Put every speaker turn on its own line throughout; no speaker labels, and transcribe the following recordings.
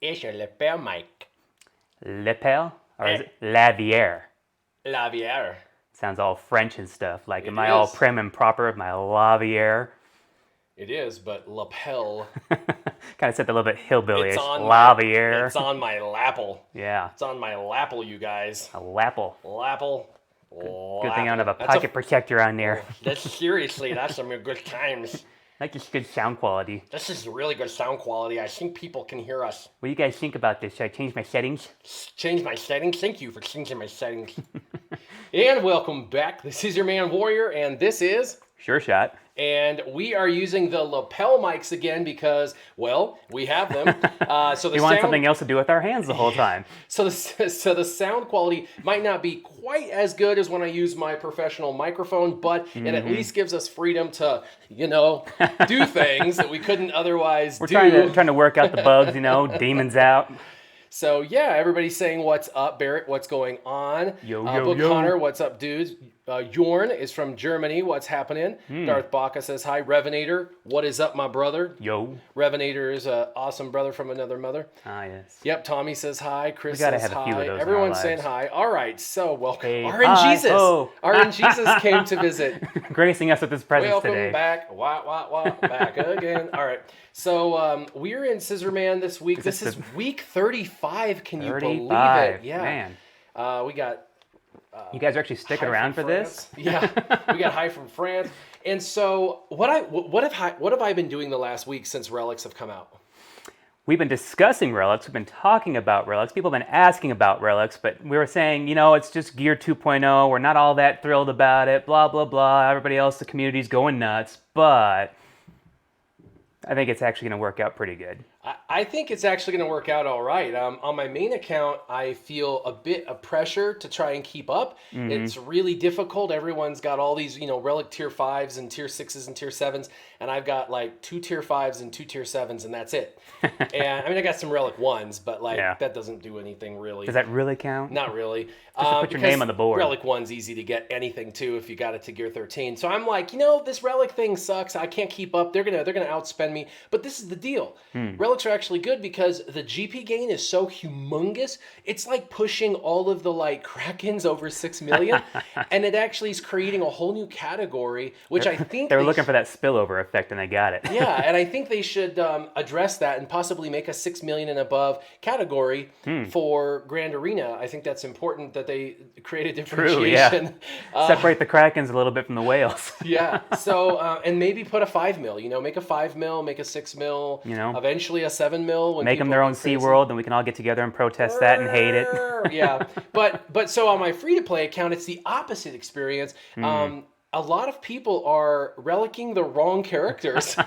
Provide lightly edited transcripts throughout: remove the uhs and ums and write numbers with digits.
It's a lapel mic.
Lapel? Or is it lavier?
Lavier.
Sounds all French and stuff. Like, am
It
I all
is.
prim and proper with my lavier?
It is, but lapel.
Kind of said a little bit
It's
hillbilly-ish.
on my.
Lavier.
It's on my lapel.
Yeah,
It's on my lapel, you guys.
a lapel.
Lapel.
Good thing I don't have a
That's
pocket protector on there.
That's seriously. That's some good times.
Like just good sound quality.
This is really good sound quality. I think people can hear us.
What do you guys think about this? Should I change my settings?
Change my settings. Thank you for changing my settings. And welcome back. This is your man Warrior, and this is.
Sure shot.
And we are using the lapel mics again because, well, we have them. So the
We want something else to do with our hands the whole time.
So the sound quality might not be quite as good as when I use my professional microphone, but it at least gives us freedom to, do things that we couldn't otherwise do.
We're trying to work out the bugs, demons out.
So yeah, everybody's saying what's up, Barrett. What's going on?
Yo,
Book
yo.
Connor, what's up, dudes? Yorn is from Germany. What's happening? Darth Baca says hi. Revenator, what is up, my brother?
Yo.
Revenator is an awesome brother from another mother.
Ah, yes.
Yep, Tommy says hi. Chris
We gotta
says
have a
hi.
few of those in our
Everyone's saying
lives.
hi. All right, so welcome.
Hey,
RNGesus.
hi-ho.
RNGesus came to visit.
Gracing us with his presence
Welcome
today.
back. Back again. All right. So we're in Scissorman this week. This is week 35. Can you believe
35.
it? Yeah.
Man.
We got
You guys are actually sticking
hi
around
from
for this?
France. Yeah. We got hi from France. And so what have I been doing the last week since Relics have come out?
We've been discussing Relics. We've been talking about Relics. People have been asking about Relics, but we were saying, it's just Gear 2.0. We're not all that thrilled about it. Blah, blah, blah. Everybody else, the community's going nuts. But I think it's actually going to work out pretty good.
I think it's actually going to work out all right. On my main account, I feel a bit of pressure to try and keep up. It's really difficult. Everyone's got all these, Relic Tier 5s and Tier 6s and Tier 7s, and I've got like 2 Tier 5s and 2 Tier 7s, and that's it. And I mean, I got some Relic 1s, but that doesn't do anything really.
Does that really count?
Not really.
Just to put your name on the board.
Relic 1's easy to get anything to if you got it to Gear 13. So I'm like, this Relic thing sucks. I can't keep up. They're gonna outspend me. But this is the deal. Relics are actually good because the GP gain is so humongous. It's like pushing all of the Krakens over 6 million, and it actually is creating a whole new category, which I think
they were looking for that spillover effect, and they got it.
Yeah, and I think they should address that and possibly make a 6 million and above category for Grand Arena. I think that's important that they create a differentiation.
True, yeah. Separate the Krakens a little bit from the whales.
Yeah, so, and maybe put a 5 mil, make a 5 mil, make a 6 mil, eventually a 7 mil. When
make them their own SeaWorld, and we can all get together and protest that and hate it.
Yeah, but so on my free-to-play account, it's the opposite experience. A lot of people are relicking the wrong characters.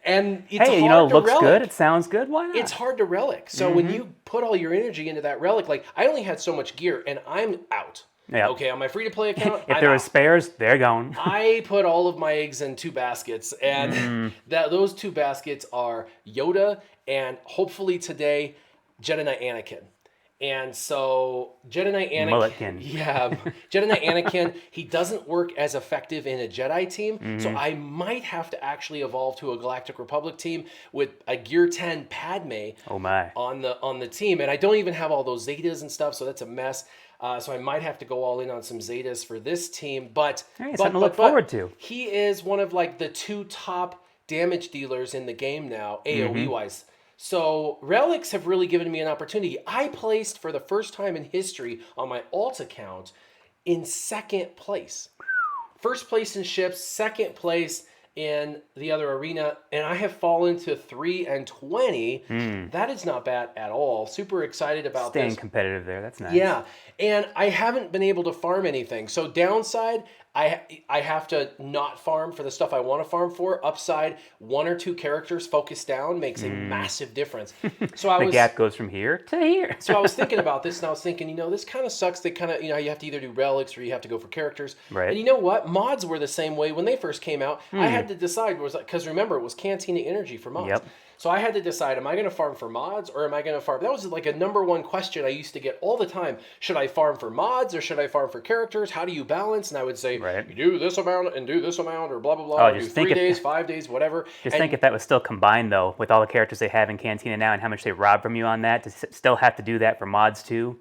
And it's hard
it
to
looks
relic.
Good, it sounds good, why not?
It's hard to relic. So when you put all your energy into that relic, I only had so much gear, and I'm out.
Yep.
Okay, on my free-to-play account,
if there are spares, they're gone.
I put all of my eggs in 2 baskets, and those 2 baskets are Yoda and hopefully today Jedi Knight Anakin. And so Jedi Knight Anakin, Jedi Knight Anakin, he doesn't work as effective in a Jedi team, so I might have to actually evolve to a Galactic Republic team with a Gear 10 Padme on the team, and I don't even have all those Zetas and stuff, so that's a mess. So I might have to go all in on some Zetas for this team, but
something to look forward to.
He is one of the 2 top damage dealers in the game now, AoE wise. So Relics have really given me an opportunity. I placed for the first time in history on my alt account in 2nd place. First place in ships, 2nd place in the other arena, and I have fallen to 3 and 20. That is not bad at all. Super excited about
Staying
this.
competitive there, that's nice.
Yeah, and I haven't been able to farm anything. So downside, I have to not farm for the stuff I want to farm for. Upside, 1 or 2 characters focused down makes a massive difference. So
the gap goes from here to here.
So I was thinking about this, and I was thinking, this kind of sucks. They kind of, you have to either do relics or you have to go for characters.
Right.
And you know what? Mods were the same way when they first came out. I had to decide, because remember, it was Cantina Energy for mods.
Yep.
So I had to decide, am I going to farm for mods or am I going to farm? That was like a #1 question I used to get all the time. Should I farm for mods or should I farm for characters? How do you balance? And I would say,
Right.
you do this amount and do this amount, or blah blah blah.
Oh,
Or do
just
3
think
days, 5 days, whatever.
Just think if that was still combined, though, with all the characters they have in Cantina now and how much they rob from you on that, to still have to do that for mods, too.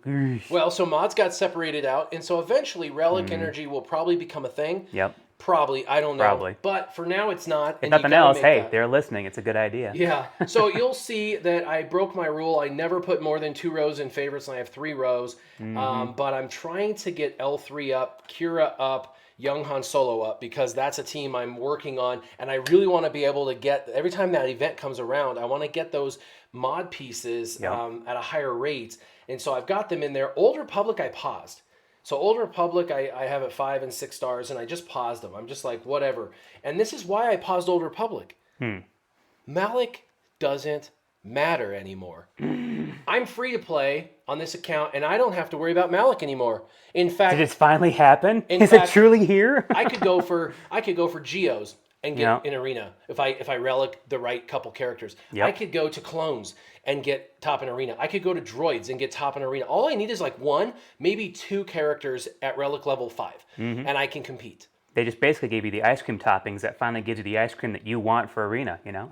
Well, so mods got separated out, and so eventually Relic Energy will probably become a thing.
Yep.
Probably, I don't know.
Probably.
But for now, it's not.
If nothing else, hey, they're listening. It's a good idea.
Yeah. So you'll see that I broke my rule. I never put more than 2 rows in favorites, and I have 3 rows. But I'm trying to get L3 up, Kira up, Young Han Solo up, because that's a team I'm working on, and I really want to be able to get, every time that event comes around, I want to get those mod pieces at a higher rate. And so I've got them in there. Old Republic, I paused. So Old Republic, I have at 5 and 6 stars, and I just paused them. I'm just like, whatever. And this is why I paused Old Republic. Malak doesn't matter anymore. I'm free to play on this account, and I don't have to worry about Malak anymore. In fact,
did it finally happen?
In
Is
fact,
it truly here?
I could go for Geos and get an arena if I relic the right couple characters. I could go to clones and get top in arena. I could go to droids and get top in arena. All I need is like 1, maybe 2 characters at relic level 5, and I can compete.
They just basically gave you the ice cream toppings that finally gives you the ice cream that you want for arena, you know?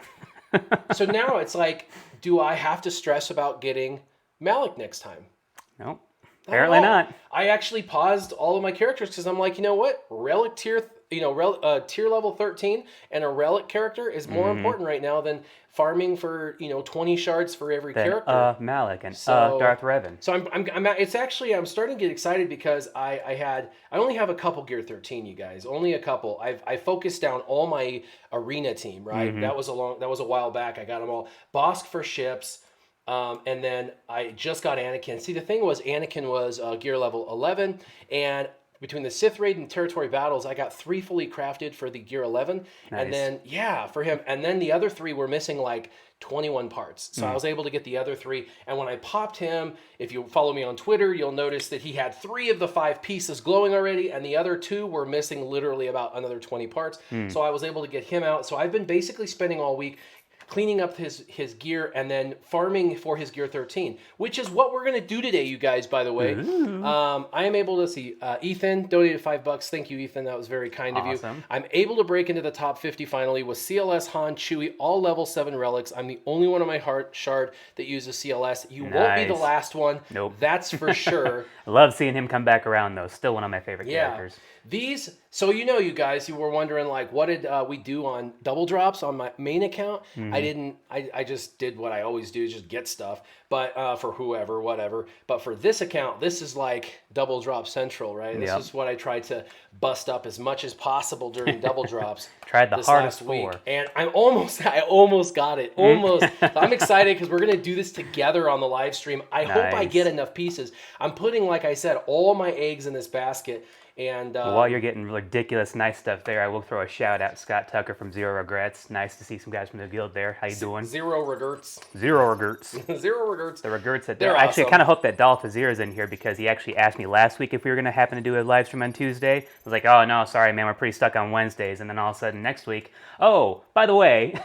So now it's like, do I have to stress about getting Malak next time?
No, apparently not.
I actually paused all of my characters because I'm like, you know what? Relic tier, tier level 13 and a relic character is more important right now than farming for 20 shards for every character.
Malak and Darth Revan.
So I'm starting to get excited because I only have a couple Gear 13, you guys, only a couple. I focused down all my arena team, right? That was a while back. I got them all. Bosk for ships. And then I just got Anakin. See, the thing was, Anakin was gear level 11, and between the Sith Raid and Territory Battles, I got 3 fully crafted for the gear 11, and then for him, and then the other 3 were missing like 21 parts. So I was able to get the other 3, and when I popped him, if you follow me on Twitter, you'll notice that he had 3 of the 5 pieces glowing already, and the other 2 were missing literally about another 20 parts. So I was able to get him out. So I've been basically spending all week cleaning up his gear and then farming for his gear 13, which is what we're going to do today, you guys, by the way. I am able to see Ethan donated $5. Thank you, Ethan. That was very kind of you. I'm able to break into the top 50 finally with CLS, Han, Chewie, all level 7 relics. I'm the only one on my shard that uses CLS. You won't be the last one.
Nope.
That's for sure.
I love seeing him come back around, though. Still one of my favorite characters.
So you guys, you were wondering like, what did we do on double drops on my main account? I just did what I always do, just get stuff. But for whoever, whatever. But for this account, this is like double drop central, right? This is what I tried to bust up as much as possible during double drops.
Tried the hardest
week. And I almost got it. Almost. I'm excited because we're going to do this together on the live stream. I hope I get enough pieces. I'm putting, like I said, all my eggs in this basket. And
while you're getting ridiculous nice stuff there, I will throw a shout out to Scott Tucker from Zero Regrets. Nice to see some guys from the guild there. How you doing?
Zero regrets.
Zero regrets.
Zero regrets.
The regrets that
they're
actually,
awesome.
I kind of hope that Dolph Azir is in here because he actually asked me last week if we were going to happen to do a live stream on Tuesday. I was like, oh no, sorry man, we're pretty stuck on Wednesdays. And then all of a sudden next week, oh, by the way,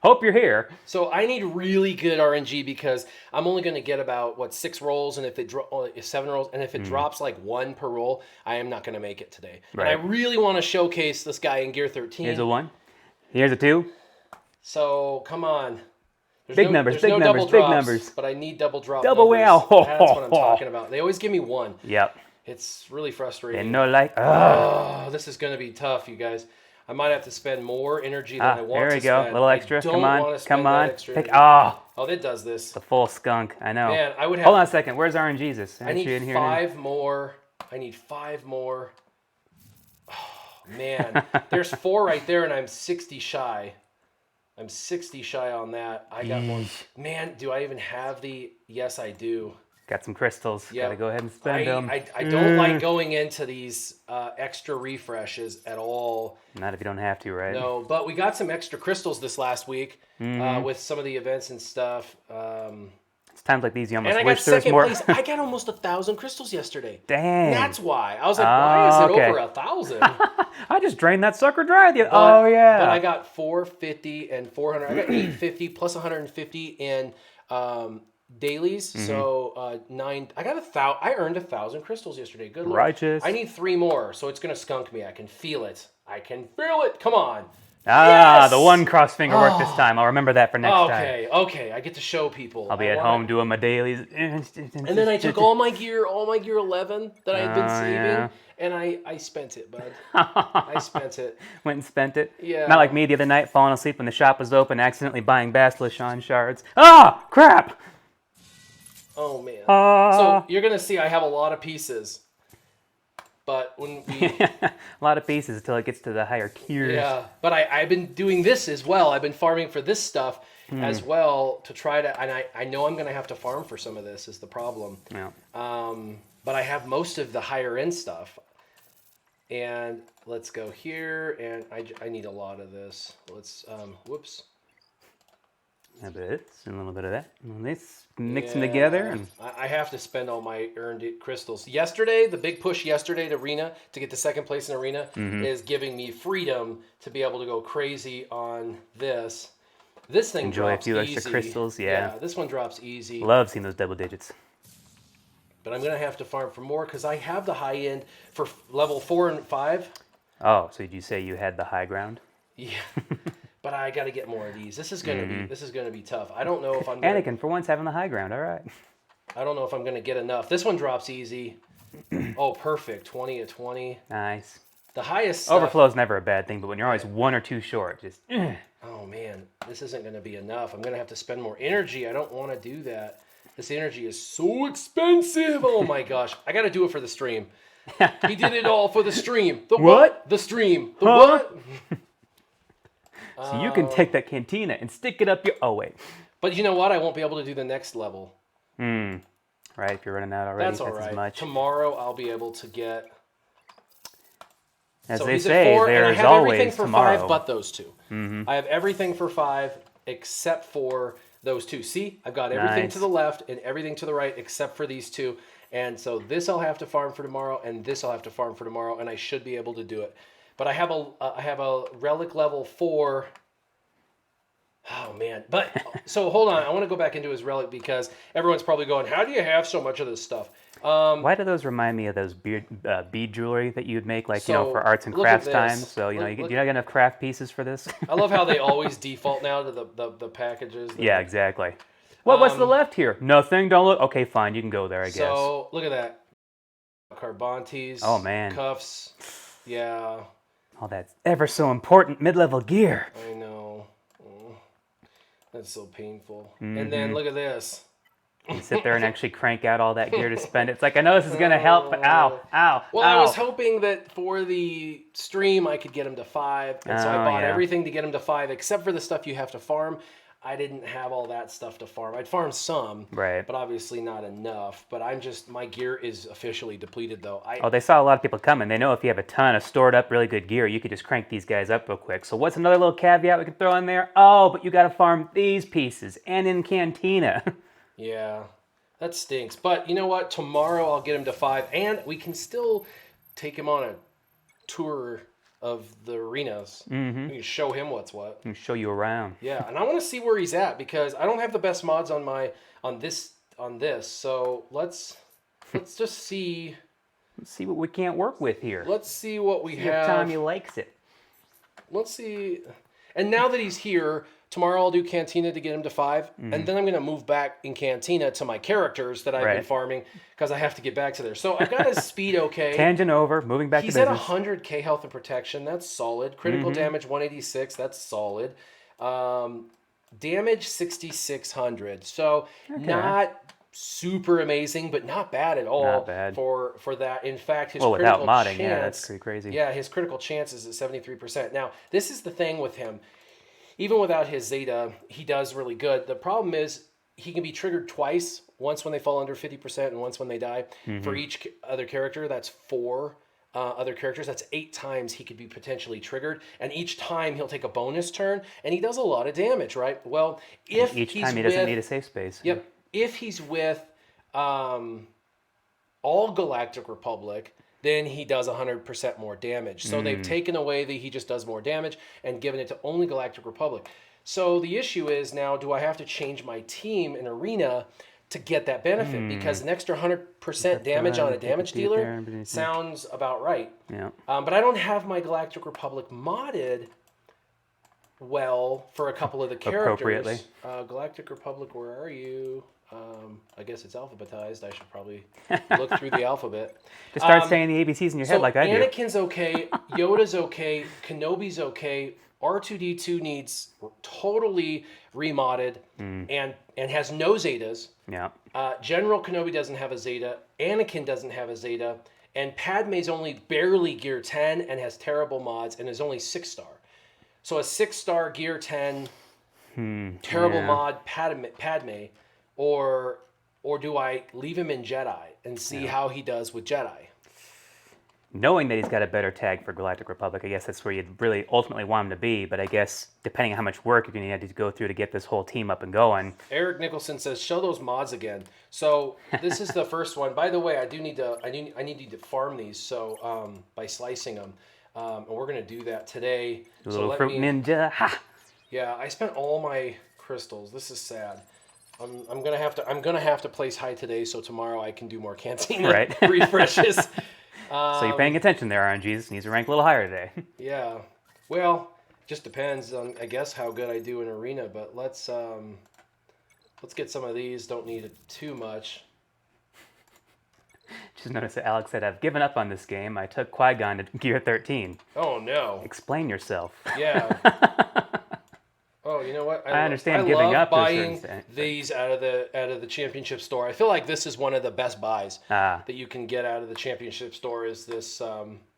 hope you're here.
So I need really good RNG because I'm only going to get about 6 rolls, and if it 7 rolls, and if it drops like 1 per roll, I am not going to make it today.
Right.
And I really want to showcase this guy in Gear 13.
Here's a 1. Here's a 2.
So come on.
Big numbers, big numbers.
But I need double drop.
Double
numbers.
wow.
That's what I'm talking about. They always give me 1.
Yep.
It's really frustrating.
And no like.
Oh, this is going to be tough, you guys. I might have to spend more energy than I want to spend.
There we go. A little extra. Come on. Come on.
Pick.
Oh,
it does this.
The full skunk. I know.
Man, I would have.
Hold on a second. Where's RNGesus?
I need 5 more. I need 5 more. Oh, man. There's 4 right there, and I'm 60 shy. I'm 60 shy on that. I got one. Man, do I even have the... Yes, I do.
Got some crystals.
Yep.
Gotta go ahead and spend them.
I don't like going into these extra refreshes at all.
Not if you don't have to, right?
No, but we got some extra crystals this last week with some of the events and stuff.
It's times like these you almost
and I
wish
got
there was
second
more.
place. I got almost 1,000 crystals yesterday.
Dang.
That's why. I was like, why is it over 1,000?
I just drained that sucker dry. Oh, yeah.
But I got 450 and 400. I got 850 plus 150 in dailies. So 9. I got 1,000. I earned 1,000 crystals yesterday. Good Lord.
Righteous.
I need 3 more, so it's gonna skunk me. I can feel it. I can feel it. Come on.
Ah,
Yes!
the one cross finger worked this time. I'll remember that for next time.
Okay. I get to show people.
I'll be at home doing my dailies.
And then I took all my gear 11 that I had been saving, and I spent it, bud. I spent it.
Went and spent it.
Yeah.
Not like me the other night, falling asleep when the shop was open, accidentally buying Basilisk shards. Ah, crap!
Oh man. So you're gonna see I have a lot of pieces. But when we...
a lot of pieces until it gets to the higher tiers.
Yeah, but I've been doing this as well. I've been farming for this stuff as well to try to... And I know I'm going to have to farm for some of this is the problem.
Yeah.
But I have most of the higher end stuff. And let's go here. And I need a lot of this. Let's... whoops.
A bit, and a little bit of that. And this, mix them together. And...
I have to spend all my earned crystals. Yesterday, the big push yesterday to Arena, to get to second place in Arena, is giving me freedom to be able to go crazy on this. This thing
enjoy
drops
a few
easy.
extra crystals, yeah.
This one drops easy.
Love seeing those double digits.
But I'm going to have to farm for more because I have the high end for level 4 and 5.
Oh, so did you say you had the high ground?
Yeah. But I got to get more of these. This is going to be tough. I don't know if I'm gonna,
Anakin for once having the high ground. All right.
I don't know if I'm going to get enough. This one drops easy. Oh, perfect. 20 of 20.
Nice.
The highest stuff,
overflow is never a bad thing, but when you're always 1 or 2 short, just
oh man, this isn't going to be enough. I'm going to have to spend more energy. I don't want to do that. This energy is so expensive. Oh my gosh. I got to do it for the stream. He did it all for the stream. The what? The stream. The what?
So you can take that cantina and stick it up your... Oh, wait.
But you know what? I won't be able to do the next level.
Right, if you're running out already,
that's all right.
as much.
Tomorrow I'll be able to get...
As
so
they say,
4,
there's
and I have
always
everything for
tomorrow.
5 but those 2. I have everything for 5 except for those 2. See? I've got everything to the left and everything to the right except for these 2. And so this I'll have to farm for tomorrow, and this I'll have to farm for tomorrow, and I should be able to do it. But I have a relic level 4... Oh, man. But, so hold on. I want to go back into his relic because everyone's probably going, how do you have so much of this stuff?
Why do those remind me of those bead jewelry that you'd make, like, for arts and crafts time? So, you not got enough craft pieces for this?
I love how they always default now to the packages.
Yeah, exactly. What's to the left here? Nothing. Don't look. Okay, fine. You can go there, I guess.
So, look at that. Carbontes.
Oh, man.
Cuffs. Yeah.
All that ever so important mid-level gear.
I know. That's so painful. And then look at this.
You sit there and actually crank out all that gear to spend. It's like, I know this is going to help, but ow.
Well, I was hoping that for the stream I could get him to 5. And so I bought everything to get him to 5, except for the stuff you have to farm. I didn't have all that stuff to farm. I'd farm some, but obviously not enough. But my gear is officially depleted, though.
They saw a lot of people coming. They know if you have a ton of stored up really good gear, you could just crank these guys up real quick. So what's another little caveat we could throw in there? Oh, but you got to farm these pieces and in Cantina.
Yeah, that stinks. But you know what? Tomorrow I'll get him to 5, and we can still take him on a tour of the arenas. We can show him what's what.
And show you around.
Yeah, and I want to see where he's at because I don't have the best mods on this. So let's just see.
Let's see what we can't work with here.
Let's see what we have.
If Tommy likes it.
Let's see. And now that he's here, tomorrow I'll do Cantina to get him to 5, and then I'm going to move back in Cantina to my characters that I've been farming because I have to get back to there. So I've got his speed okay.
Tangent over, moving back to business.
He's at 100k health and protection. That's solid. Critical damage 186. That's solid. Damage 6600. So not super amazing, but not bad at all.
Not bad.
For that. In fact, his
without
critical
modding,
chance,
that's pretty crazy.
Yeah, his critical chance is at 73%. Now, this is the thing with him. Even without his Zeta, he does really good. The problem is he can be triggered twice, once when they fall under 50% and once when they die. For each other character, that's 4 other characters. That's 8 times he could be potentially triggered. And each time he'll take a bonus turn, and he does a lot of damage, right? Well, if
each time he doesn't need a safe space.
Yep. If he's with all Galactic Republic, then he does 100% more damage. So they've taken away he just does more damage and given it to only Galactic Republic. So the issue is now, do I have to change my team in Arena to get that benefit because an extra 100% damage on a damage dealer sounds about right.
Yeah.
But I don't have my Galactic Republic modded well for a couple of the characters.
Appropriately.
Galactic Republic, where are you? I guess it's alphabetized. I should probably look through the alphabet.
Just start saying the ABCs in your head like I do.
Anakin's okay. Yoda's okay. Kenobi's okay. R2-D2 needs totally remodded and has no Zetas.
Yeah.
General Kenobi doesn't have a Zeta. Anakin doesn't have a Zeta. And Padme's only barely Gear 10 and has terrible mods and is only 6-star. So a 6-star Gear 10 terrible mod Padme, or do I leave him in Jedi and see how he does with Jedi?
Knowing that he's got a better tag for Galactic Republic, I guess that's where you'd really ultimately want him to be. But I guess depending on how much work you're going to have to go through to get this whole team up and going. Eric
Nicholson says, "Show those mods again." So this is the first one. By the way, I need to farm these. So by slicing them, and we're going to do that today.
A little fruit ninja. Ha!
Yeah, I spent all my crystals. This is sad. I'm gonna have to place high today, so tomorrow I can do more Cantina refreshes.
So you're paying attention there, RNGs. Needs to rank a little higher today.
Yeah. Well, just depends on, I guess, how good I do in Arena. But let's get some of these. Don't need it too much.
Just noticed that Alex said, "I've given up on this game. I took Qui-Gon to Gear 13.
Oh, no.
Explain yourself.
Yeah. Oh, you know what?
I understand giving up
buying these out of the championship store. I feel like this is one of the best buys that you can get out of the championship store is this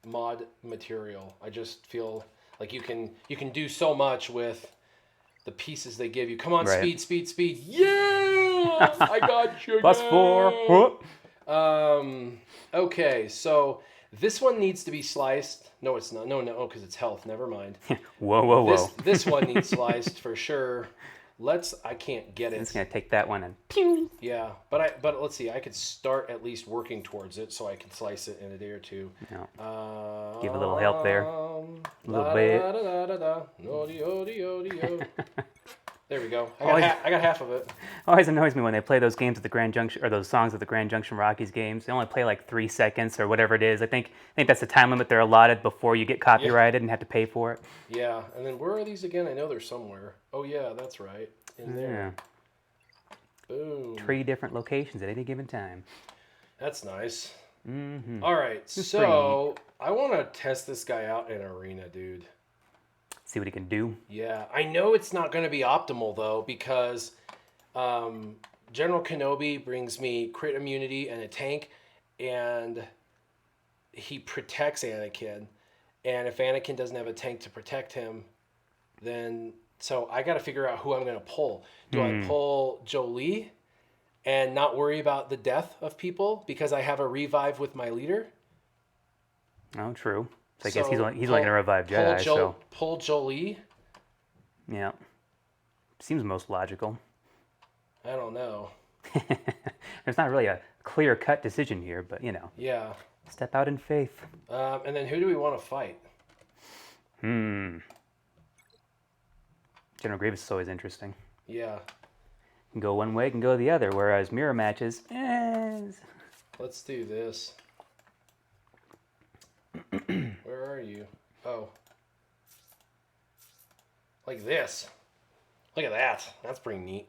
mod material. I just feel like you can do so much with the pieces they give you. Come on, speed. Yeah! I got you.
+4.
Okay, so this one needs to be sliced. No, it's not. No, because it's health. Never mind.
Whoa.
This one needs sliced for sure. I can't get it.
It's going to take that one and pew.
Yeah, but let's see. I could start at least working towards it so I can slice it in a day or two.
Yeah. Give a little help there. A little bit.
There we go. I got half of it.
Always annoys me when they play those games at the Grand Junction, or those songs at the Grand Junction Rockies games. They only play like 3 seconds or whatever it is. I think that's the time limit they're allotted before you get copyrighted and have to pay for it.
Yeah, and then where are these again? I know they're somewhere. Oh yeah, that's right. In there.
Yeah.
Boom.
3 different locations at any given time.
That's nice.
Mm-hmm.
All right, so I want to test this guy out in Arena, dude.
See what he can do.
Yeah, I know it's not going to be optimal though because General Kenobi brings me crit immunity and a tank, and he protects Anakin. And if Anakin doesn't have a tank to protect him, then so I got to figure out who I'm going to pull. Do I pull Jolie and not worry about the death of people because I have a revive with my leader?
Oh, true. So I guess he's only going to revive Jedi.
Pull Jolie?
Yeah. Seems most logical.
I don't know.
There's not really a clear-cut decision here, but, you know.
Yeah.
Step out in faith.
And then who do we want to fight?
General Grievous is always interesting.
Yeah.
Can go one way, can go the other, whereas mirror matches...
Let's do this. Where are you? Oh. Like this. Look at that. That's pretty neat.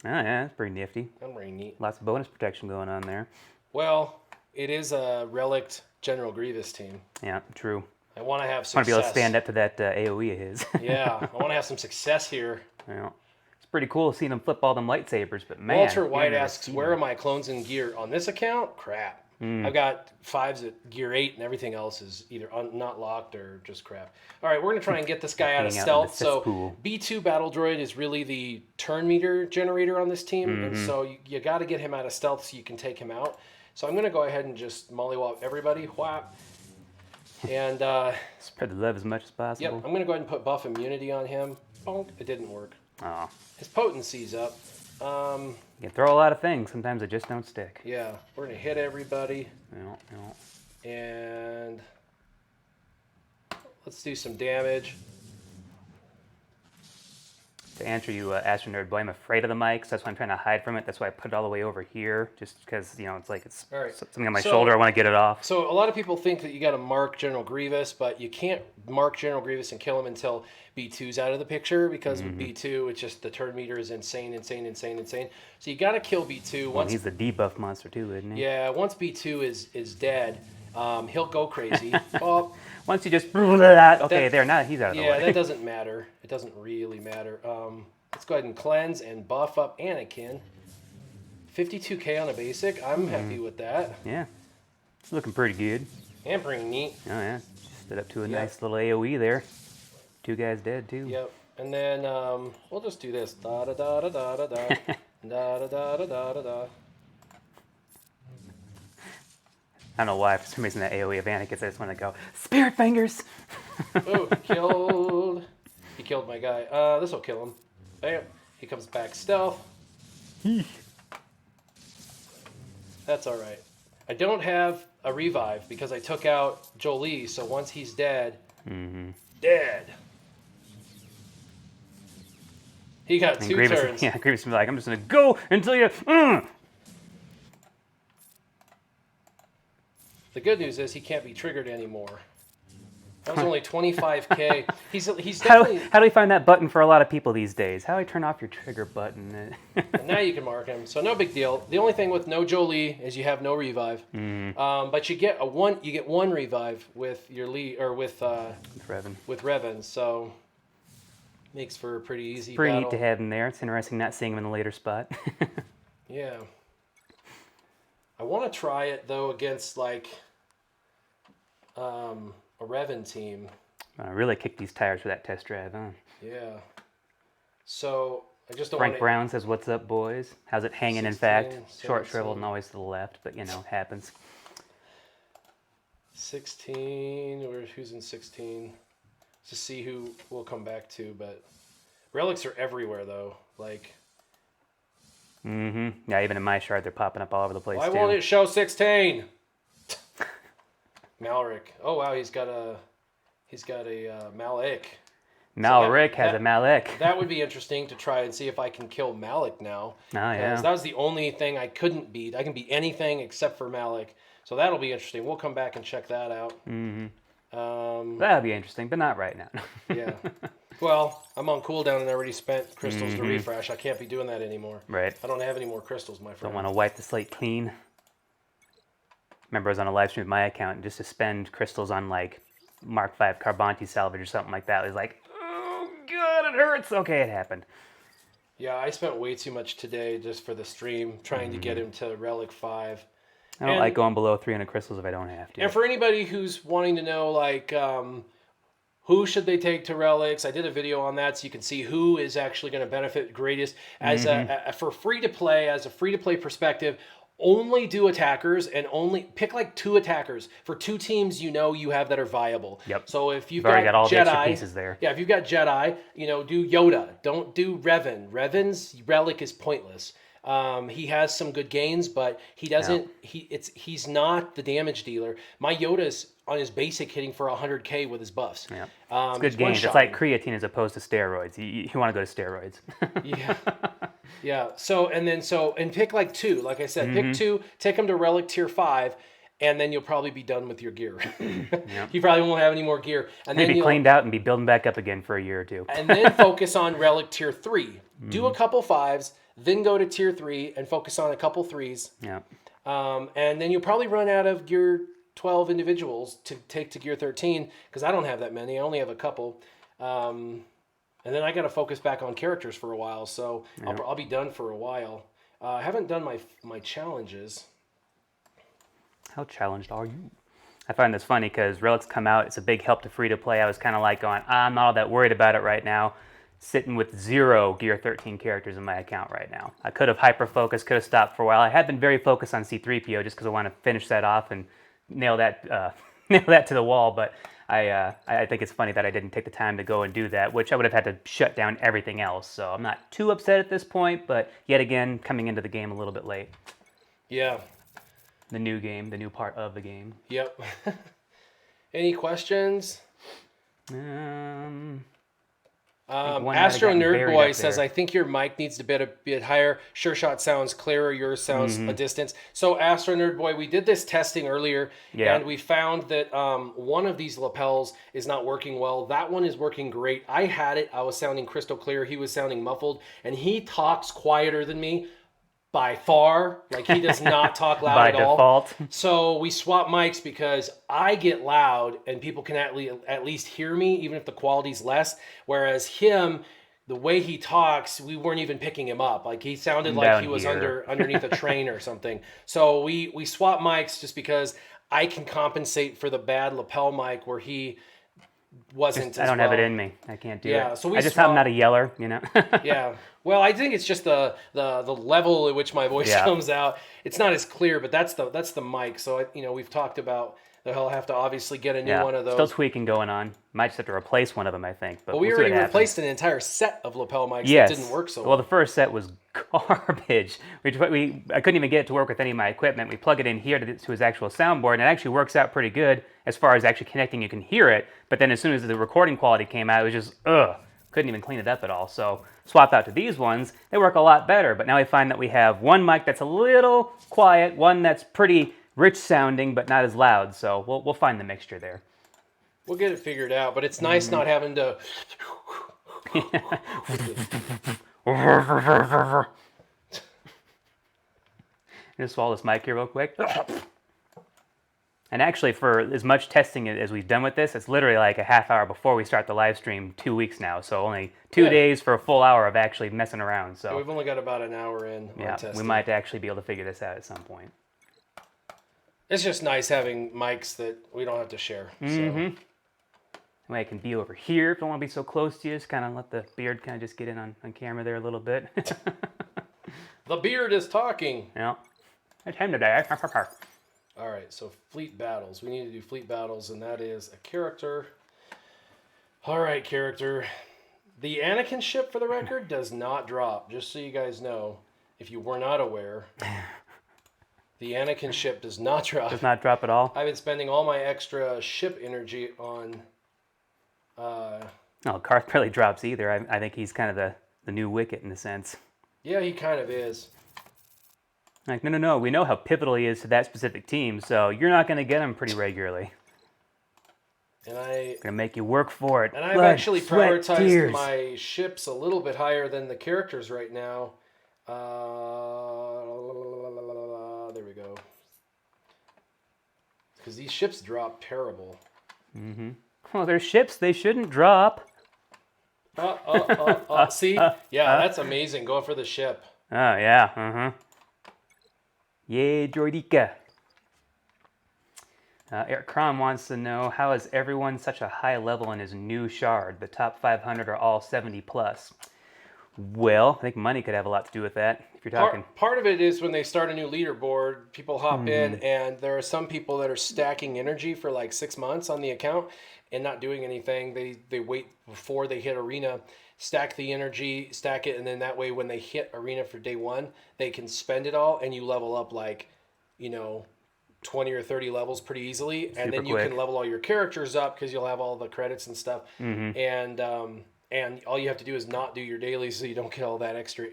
Oh, yeah, that's pretty nifty.
That's pretty neat.
Lots of bonus protection going on there.
Well, it is a Relic General Grievous team.
Yeah, true.
I want to have success.
I want to be able to stand up to that AoE of his.
Yeah, I want to have some success here.
Yeah. It's pretty cool seeing him flip all them lightsabers, but man.
Walter White asks, where are my clones in gear? On this account? Crap. I've got 5s at gear 8 and everything else is either not locked or just crap. All right, we're going to try and get this guy out of stealth. So B2 Battle Droid is really the turn meter generator on this team. And so you got to get him out of stealth so you can take him out. So I'm going to go ahead and just mollywop everybody. Whap. And
spread the love as much as possible.
Yep, I'm going to go ahead and put buff immunity on him. Bonk. It didn't work.
Oh.
His potency's up.
You can throw a lot of things. Sometimes they just don't stick.
Yeah, we're going to hit everybody.
Yeah.
And let's do some damage.
to answer you, Astro Nerd Boy. I'm afraid of the mic, so that's why I'm trying to hide from it. That's why I put it all the way over here, just because, it's like it's
All right.
something on my shoulder. I want to get it off.
So a lot of people think that you got to mark General Grievous, but you can't mark General Grievous and kill him until B2's out of the picture, because with B2, it's just the turn meter is insane. So you got to kill B2.
Well, he's the debuff monster too, isn't he?
Yeah, once B2 is dead, he'll go crazy. Well,
once you just that, okay, there, now he's out of the way.
Yeah, that doesn't matter. It doesn't really matter. Let's go ahead and cleanse and buff up Anakin. 52k on a basic. I'm happy with that.
Yeah, it's looking pretty good.
And pretty neat.
Oh yeah, stood up to a nice little AOE there. 2 guys dead too.
Yep. And then we'll just do this. Da da da da da da da. Da da da da da da da.
I don't know why, for some reason, that AoE of Anakin, I just want to go, Spirit Fingers!
Oh, killed. He killed my guy. This will kill him. Bam. He comes back stealth. That's all right. I don't have a revive because I took out Jolie, so once he's dead, dead. He got
And
2
Grievous,
turns.
Yeah, Grievous was like, I'm just going to go until you...
The good news is he can't be triggered anymore. That was only 25k. He's definitely...
How do we find that button for a lot of people these days? How do I turn off your trigger button?
And now you can mark him, so no big deal. The only thing with no Jolie is you have no revive. But you get one revive with your lead or with
Revan.
With Revan, so makes for a pretty easy
Pretty
battle.
neat to have him there. It's interesting not seeing him in the later spot.
Yeah. I want to try it though against like a Revan team.
I really kicked these tires for that test drive, huh?
Yeah. So I just don't
Frank
want
Brown says, "What's up, boys? How's it hanging?
16,
In fact, short
17.
shriveled and always to the left, but happens."
16. Who's in 16? To see who we'll come back to, but relics are everywhere though. Like.
Yeah, even in my shard, they're popping up all over the place.
Why
too.
won't it show 16? Malak. Oh wow, he's got a Malak.
Malak has a Malak.
That would be interesting to try and see if I can kill Malak now.
Oh yeah.
That was the only thing I couldn't beat. I can beat anything except for Malak. So that'll be interesting. We'll come back and check that out.
That'll be interesting, but not right now.
Yeah. Well, I'm on cooldown and I already spent crystals to refresh. I can't be doing that anymore.
Right.
I don't have any more crystals, my friend.
Don't want to wipe the slate clean. Remember, I was on a live stream with my account, and just to spend crystals on like Mark V Carbonti salvage or something like that, it was like, oh god, it hurts. Okay, it happened.
Yeah, I spent way too much today just for the stream trying to get him to Relic 5.
I don't like going below 300 crystals if I don't have to.
And for anybody who's wanting to know, like, who should they take to Relics, I did a video on that so you can see who is actually going to benefit greatest. As for free-to-play, as a free-to-play perspective, only do attackers and only pick like 2 attackers for 2 teams you have that are viable.
Yep.
So if you've
already got all the
Jedi,
extra pieces there.
Yeah, if you've got Jedi, do Yoda. Don't do Revan. Revan's relic is pointless. He has some good gains, but he doesn't. He's not the damage dealer. My Yoda's on his basic hitting for 100k with his buffs.
Yeah, it's good gains. It's like creatine as opposed to steroids. You want to go to steroids.
Yeah, yeah. So pick like 2. Like I said, pick 2. Take them to Relic Tier 5. And then you'll probably be done with your gear. You probably won't have any more gear. And
Maybe
then
cleaned out and be building back up again for a year or 2.
And then focus on Relic Tier 3. Do a couple 5s, then go to Tier 3 and focus on a couple 3s.
Yeah.
And then you'll probably run out of Gear 12 individuals to take to Gear 13, because I don't have that many. I only have a couple. And then I got to focus back on characters for a while, so I'll be done for a while. I haven't done my challenges.
How challenged are you? I find this funny because Relics come out. It's a big help to free-to-play. I was kind of like going, I'm not all that worried about it right now. Sitting with 0 Gear 13 characters in my account right now. I could have hyper-focused, could have stopped for a while. I have been very focused on C-3PO just because I want to finish that off and nail that to the wall. But I think it's funny that I didn't take the time to go and do that, which I would have had to shut down everything else. So I'm not too upset at this point, but yet again, coming into the game a little bit late.
Yeah.
The new game, the new part of the game.
Yep. Any questions?
One might have
Astro
gotten
Nerd
buried
Boy
up
says,
there.
I think your mic needs to be a bit higher. Sure Shot sounds clearer. Yours sounds a distance. So, Astro Nerd Boy, we did this testing earlier,
Yeah.
and we found that one of these lapels is not working well. That one is working great. I had it. I was sounding crystal clear. He was sounding muffled, and he talks quieter than me by far. Like, he does not talk loud
By
at all.
default.
So we swap mics because I get loud and people can at least hear me, even if the quality's less. Whereas him, the way he talks, we weren't even picking him up. Like, he sounded like
Down
he was
here.
underneath a train or something. So we swap mics just because I can compensate for the bad lapel mic where he wasn't
I
as
don't
well.
have it in me. I can't do
Yeah,
it.
so we
I just I'm
swap-
not a yeller, you know.
Yeah. Well, I think it's just the level at which my voice
Yeah.
comes out. It's not as clear, but that's the mic. So we've talked about that he'll have to obviously get a new one of those.
Still tweaking going on. Might just have to replace one of them, I think. But
But we
we'll see
already
what happens.
replaced an entire set of lapel mics
Yes.
that didn't work so
well.
well.
The first set was garbage. I couldn't even get it to work with any of my equipment. We plug it in here to his actual soundboard, and it actually works out pretty good as far as actually connecting. You can hear it, but then as soon as the recording quality came out, it was just couldn't even clean it up at all. So swapped out to these ones. They work a lot better. But now we find that we have one mic that's a little quiet, one that's pretty rich sounding but not as loud. So we'll find the mixture there.
We'll get it figured out, but it's nice not having to.
Just swallow this mic here real quick. And actually, for as much testing as we've done with this, it's literally like a half hour before we start the live stream 2 weeks now. So only 2 days for a full hour of actually messing around. So
We've only got about an hour in on
yeah,
testing.
we might actually be able to figure this out at some point.
It's just nice having mics that we don't have to share. So.
Way I can be over here if I don't want to be so close to you. Just kind of let the beard kind of just get in on camera there a little bit.
The beard is talking.
Yeah. It's him today.
All right, so fleet battles. We need to do fleet battles, and that is a character. All right, character. The Anakin ship, for the record, does not drop. Just so you guys know, if you were not aware, the Anakin ship does not drop.
Does not drop at all.
I've been spending all my extra ship energy on.
No, Karth barely drops either. I think he's kind of the new Wicket in a sense.
Yeah, he kind of is.
Like, no, we know how pivotal he is to that specific team, so you're not going to get him pretty regularly.
And
Going to make you work for it.
And I've
Blood,
actually
sweat,
prioritized
tears.
my ships a little bit higher than the characters right now. There we go. Because these ships drop terrible.
Well, they're ships. They shouldn't drop.
See? Yeah, that's amazing. Going for the ship.
Oh, yeah. Yay, droidika. Eric Crom wants to know, how is everyone such a high level in his new shard? The top 500 are all 70 plus. Well, I think money could have a lot to do with that, if you're talking.
Part of it is when they start a new leaderboard, people hop in, and there are some people that are stacking energy for like 6 months on the account and not doing anything. They wait before they hit arena, stack the energy, stack it, and then that way when they hit arena for day one, they can spend it all, and you level up like, 20 or 30 levels pretty easily, and then you
quick.
can level all your characters up because you'll have all the credits and stuff. And all you have to do is not do your dailies so you don't get all that extra,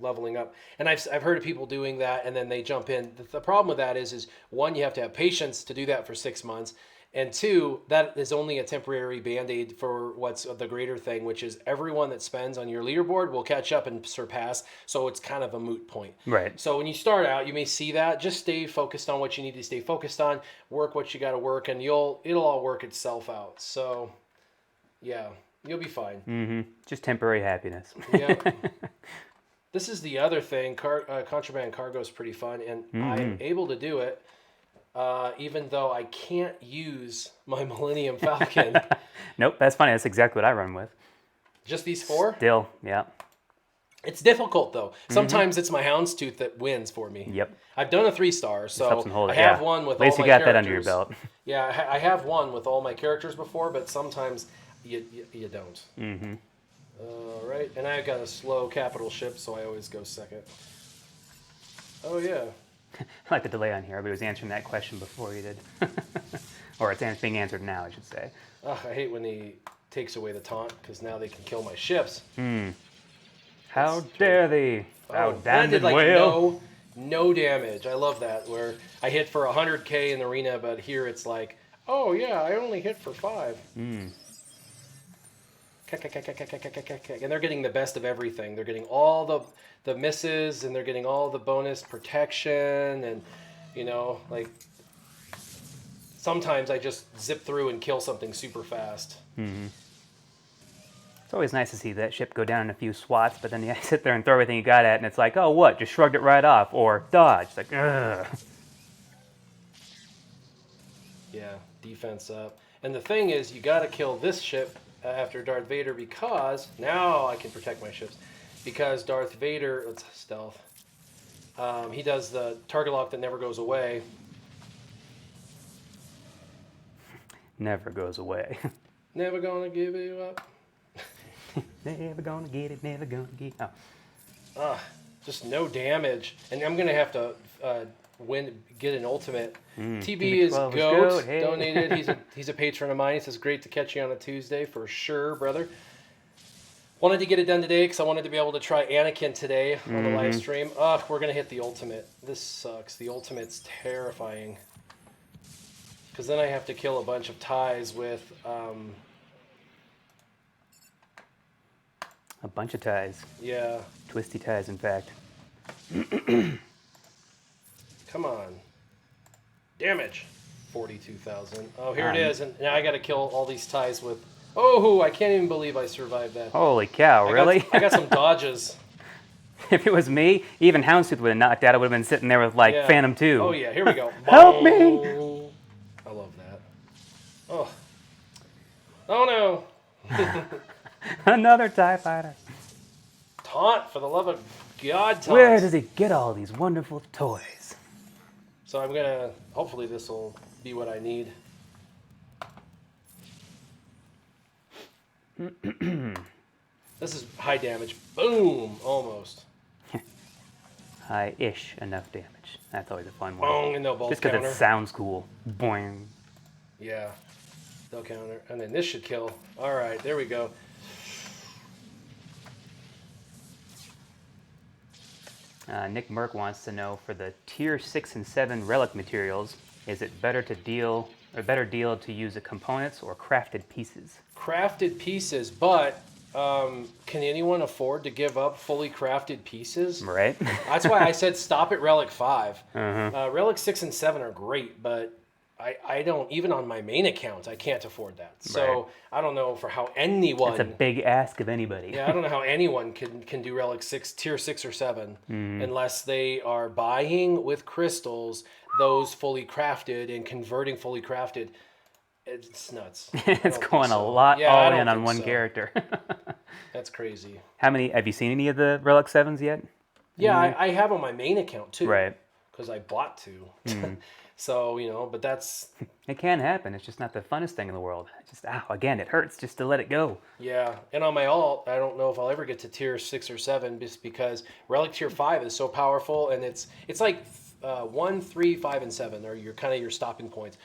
leveling up. And I've heard of people doing that, and then they jump in. The problem with that is one, you have to have patience to do that for 6 months. And two, that is only a temporary Band-Aid for what's the greater thing, which is everyone that spends on your leaderboard will catch up and surpass. So it's kind of a moot point.
Right.
So when you start out, you may see that. Just stay focused on what you need to stay focused on. Work what you got to work, and it'll all work itself out. So, yeah, you'll be fine.
Just temporary happiness.
Yeah. This is the other thing. Contraband cargo is pretty fun, and I'm able to do it. Even though I can't use my Millennium Falcon.
Nope, that's funny. That's exactly what I run with.
Just these 4?
Still, yeah.
It's difficult, though. Sometimes it's my Houndstooth that wins for me.
Yep.
I've done a 3-star, so
helps them hold
I
it,
have
yeah.
one with
At least
all
you
my
got that under your
characters.
belt.
Yeah, I have one with all my characters before, but sometimes you don't. All right, and I've got a slow capital ship, so I always go second. Oh, yeah.
I like the delay on here. Everybody was answering that question before you did. Or it's being answered now, I should say.
Ugh, I hate when takes away the taunt, because now they can kill my ships.
How dare they? How
And I
damned
did like
well.
no damage. I love that, where I hit for 100k in the arena, but here it's like, oh yeah, I only hit for 5. And they're getting the best of everything. They're getting all the misses, and they're getting all the bonus protection, and you know, like sometimes I just zip through and kill something super fast.
It's always nice to see that ship go down in a few swats, but then you sit there and throw everything you got at it, and it's like, oh, what? Just shrugged it right off, or dodge. It's like, ugh.
Yeah, defense up. And the thing is, you got to kill this ship after Darth Vader, because now I can protect my ships. Because Darth Vader, let's stealth. He does the target lock that never goes away.
Never goes away.
Never gonna give you up.
Never gonna get it, never gonna get it. Oh.
Just no damage. And I'm gonna have to get an ultimate. TB is Goat.
Hey.
Donated. He's a patron of mine. He says, great to catch you on a Tuesday for sure, brother. Wanted to get it done today because I wanted to be able to try Anakin today on the live stream. Ugh, we're gonna hit the ultimate. This sucks. The ultimate's terrifying. Because then I have to kill a bunch of ties with
A bunch of ties.
yeah.
Twisty ties, in fact.
Come on. Damage. 42,000. Oh, here it is. And now I got to kill all these ties with... Oh, I can't even believe I survived that.
Holy cow, really?
I got some dodges.
If it was me, even Houndstooth would have knocked out. I would have been sitting there with, like,
Yeah.
Phantom 2.
Oh, yeah. Here we go.
Help me!
I love that. Oh. Oh, no.
Another TIE fighter.
Taunt, for the love of God, taunt.
Where does he get all these wonderful toys?
So I'm going to... Hopefully this will be what I need. This is high damage. Boom! Almost.
High-ish enough damage. That's always a fun one.
Boom, and they'll both
Just because
counter.
it sounds cool. Boing.
Yeah. They'll counter. And then this should kill. Alright, there we go.
Nick Merck wants to know, for the tier 6 and 7 relic materials, is it better deal to use the components or crafted pieces?
Crafted pieces, but can anyone afford to give up fully crafted pieces?
Right?
That's why I said stop at Relic 5.
Uh-huh.
Relic 6 and 7 are great, but I don't, even on my main account, I can't afford that. So
Right.
I don't know for how anyone...
That's a big ask of anybody.
Yeah, I don't know how anyone can do Relic 6, tier 6 or 7, unless they are buying with crystals those fully crafted and converting fully crafted. It's nuts.
It's going a lot
Yeah, I
all
don't
in on
think
one
so.
character.
That's crazy.
Have you seen any of the Relic 7s yet?
Yeah, I have on my main account too.
Right.
Because I bought to. So, but that's...
It can happen. It's just not the funnest thing in the world. It's just, again, it hurts just to let it go.
Yeah, and on my alt, I don't know if I'll ever get to tier 6 or 7 just because Relic tier 5 is so powerful, and it's like 1, 3, 5, and 7 are your stopping points.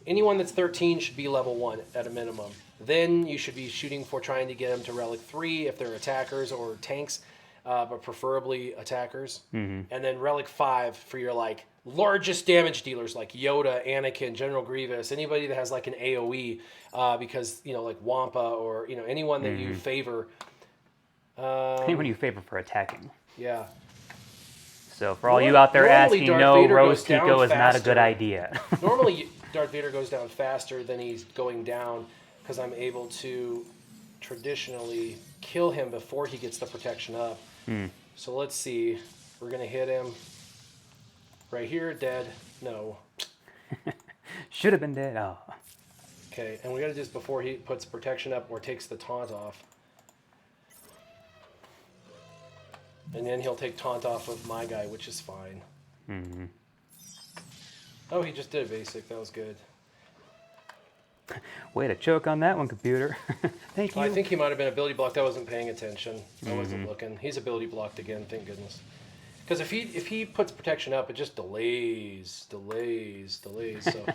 Anyone that's 13 should be level 1 at a minimum. Then you should be shooting for trying to get them to Relic 3 if they're attackers or tanks, but preferably attackers. And then Relic 5 for your largest damage dealers like Yoda, Anakin, General Grievous, anybody that has like an AoE, because like Wampa or anyone that you favor.
Anyone you favor for attacking.
Yeah.
So for all you out there
Normally,
asking,
Darth
no,
Vader
Rose
goes down
Tico is not a good
faster.
idea.
Normally, Darth Vader goes down faster than he's going down because I'm able to traditionally kill him before he gets the protection up. So let's see. We're going to hit him. Right here, dead. No.
Should have been dead. Oh.
Okay, and we got to do this before he puts protection up or takes the taunt off. And then he'll take taunt off of my guy, which is fine. Oh, he just did a basic. That was good.
Way to choke on that one, computer. Thank you.
I think he might have been ability blocked. I wasn't paying attention. I wasn't looking. He's ability blocked again, thank goodness. Because if he puts protection up, it just delays. So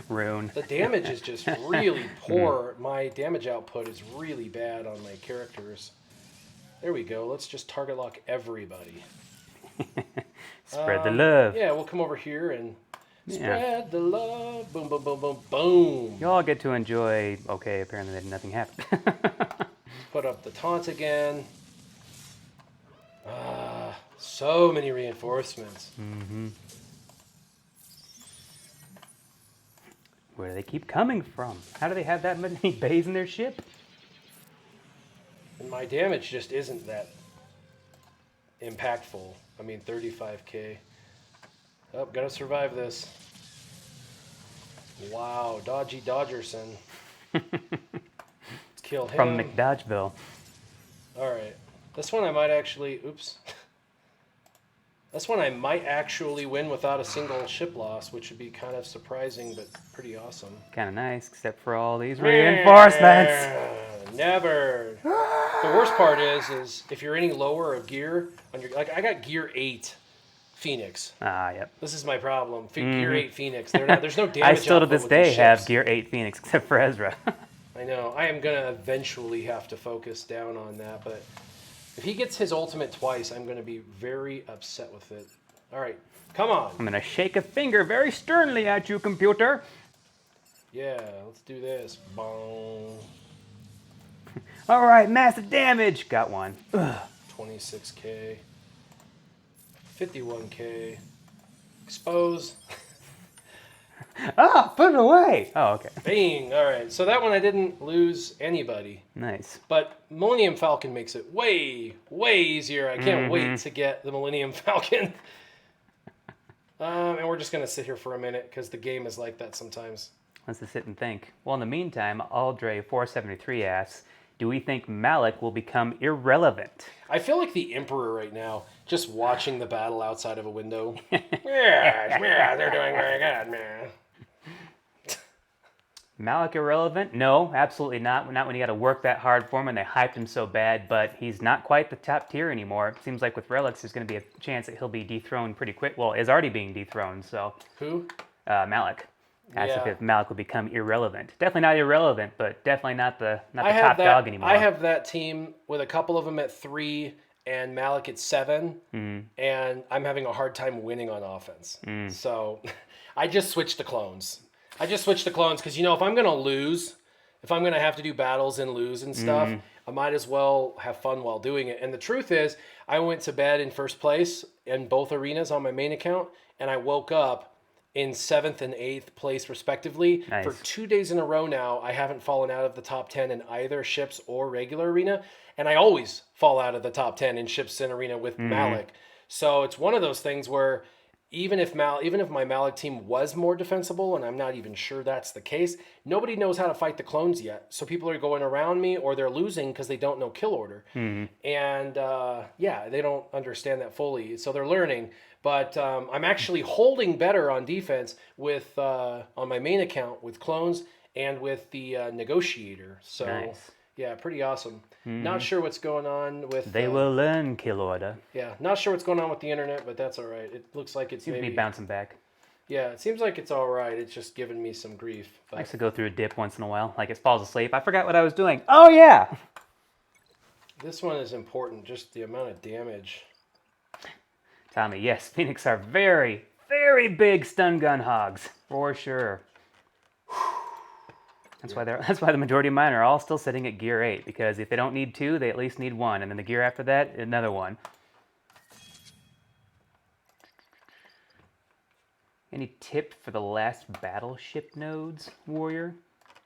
Rune.
the damage is just really poor. My damage output is really bad on my characters. There we go. Let's just target lock everybody.
Spread the love.
Yeah, we'll come over here and spread the love. Boom, boom, boom, boom, boom.
You all get to enjoy. Okay, apparently nothing happened.
Put up the taunt again. So many reinforcements.
Where do they keep coming from? How do they have that many bays in their ship?
And my damage just isn't that impactful. I mean, 35k. Oh, gotta survive this. Wow, Dodgy Dodgerson. Let's kill him.
From McDodgeville.
Alright. This one I might actually... Oops. This one I might actually win without a single ship loss, which would be kind of surprising, but pretty awesome.
Kind of nice, except for all these reinforcements.
Never. The worst part is if you're any lower of gear, on your, like I got gear 8 Phoenix.
Yep.
This is my problem. Gear 8 Phoenix. There's no damage.
I still to
output
this
with the
day have
ships.
Gear 8 Phoenix, except for Ezra.
I know. I am going to eventually have to focus down on that, but if he gets his ultimate twice, I'm going to be very upset with it. All right. Come on.
I'm going to shake a finger very sternly at you, computer.
Yeah, let's do this. Boom.
All right, massive damage. Got one. Ugh.
26k. 51k. Expose.
Put it away. Oh, okay.
Bing. All right. So that one I didn't lose anybody.
Nice.
But Millennium Falcon makes it way, way easier. I can't wait to get the Millennium Falcon. And we're just going to sit here for a minute because the game is like that sometimes.
Let's just sit and think. Well, in the meantime, Aldre473 asks, do we think Malak will become irrelevant?
I feel like the Emperor right now, just watching the battle outside of a window. yeah, they're doing very good, man.
Malak irrelevant? No, absolutely not. Not when you got to work that hard for him and they hyped him so bad, but he's not quite the top tier anymore. It seems like with Relics, there's going to be a chance that he'll be dethroned pretty quick. Well, is already being dethroned, so.
Who?
Malak. Asked
Yeah.
if Malak will become irrelevant. Definitely not irrelevant, but definitely not the top dog anymore.
I have that team with a couple of them at 3 and Malak at 7, and I'm having a hard time winning on offense. So I just switched the clones. Because, if I'm going to lose, if I'm going to have to do battles and lose and stuff, I might as well have fun while doing it. And the truth is, I went to bed in first place in both arenas on my main account, and I woke up in 7th and 8th place respectively.
Nice.
For 2 days in a row now, I haven't fallen out of the top 10 in either ships or regular arena, and I always fall out of the top 10 in ships and arena with Malak. So it's one of those things where even if my Malak team was more defensible, and I'm not even sure that's the case, nobody knows how to fight the clones yet. So people are going around me or they're losing because they don't know kill order. And they don't understand that fully. So they're learning. But I'm actually holding better on defense with on my main account with clones and with the negotiator. So
Nice.
Yeah, pretty awesome. Not sure what's going on with.
They will learn kill order.
Yeah, not sure what's going on with the internet, but that's all right. It looks like it's
Seems to
maybe
be bouncing back.
Yeah, it seems like it's all right. It's just giving me some grief.
I
But
like to go through a dip once in a while, like it falls asleep. I forgot what I was doing. Oh yeah.
this one is important. Just the amount of damage.
Tommy, yes, Phoenix are very, very big stun gun hogs for sure. That's why the majority of mine are all still sitting at gear 8, because if they don't need 2, they at least need 1, and then the gear after that, another one. Any tip for the last battleship nodes, Warrior?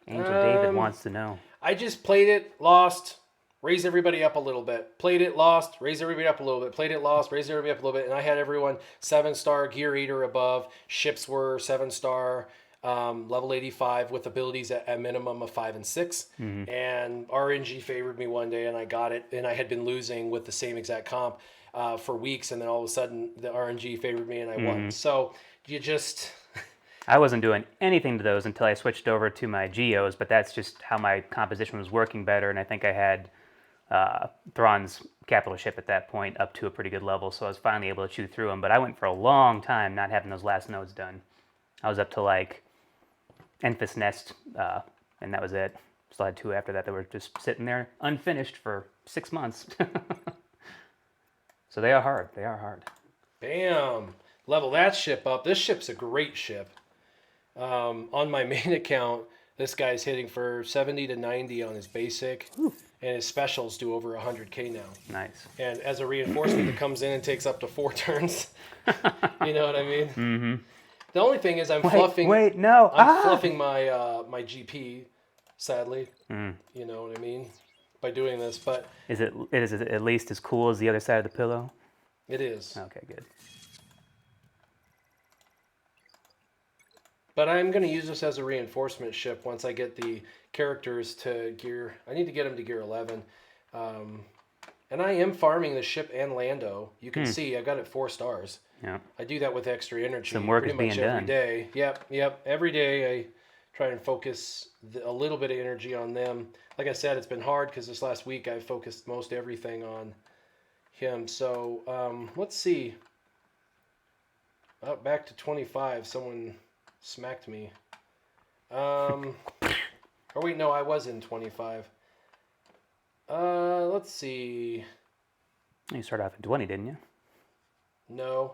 Angel David wants to know.
I just played it, lost, raised everybody up a little bit. Played it, lost, raised everybody up a little bit. Played it, lost, raised everybody up a little bit. And I had everyone 7-star, gear 8 or above. Ships were 7-star. Level 85 with abilities at a minimum of 5 and 6. And RNG favored me one day and I got it. And I had been losing with the same exact comp for weeks. And then all of a sudden the RNG favored me and I won. So you just...
I wasn't doing anything to those until I switched over to my Geos, but that's just how my composition was working better. And I think I had Thrawn's capital ship at that point up to a pretty good level, so I was finally able to chew through them. But I went for a long time not having those last nodes done. I was up to like Enfys Nest, and that was it. Still had 2 after that that were just sitting there unfinished for 6 months. So they are hard. They are hard.
Bam! Level that ship up. This ship's a great ship. On my main account, this guy's hitting for 70 to 90 on his basic, and his specials do over 100k now.
Nice.
And as a reinforcement that comes in and takes up to 4 turns. You know what I mean?
Mm-hmm.
The only thing is I'm fluffing my GP, sadly. You know what I mean? By doing this, but
is it at least as cool as the other side of the pillow?
it is.
Okay, good.
But I'm going to use this as a reinforcement ship once I get the characters to gear. I need to get them to gear 11. And I am farming the ship and Lando. You can see I got it 4 stars.
Yeah.
I do that with extra energy.
Some work is being
every
done.
day. Yep. Every day I try and focus a little bit of energy on them. Like I said, it's been hard because this last week I focused most everything on him. So let's see. Back to 25. Someone smacked me. Or wait, no, I was in 25. Let's see.
You started off at 20, didn't you?
No,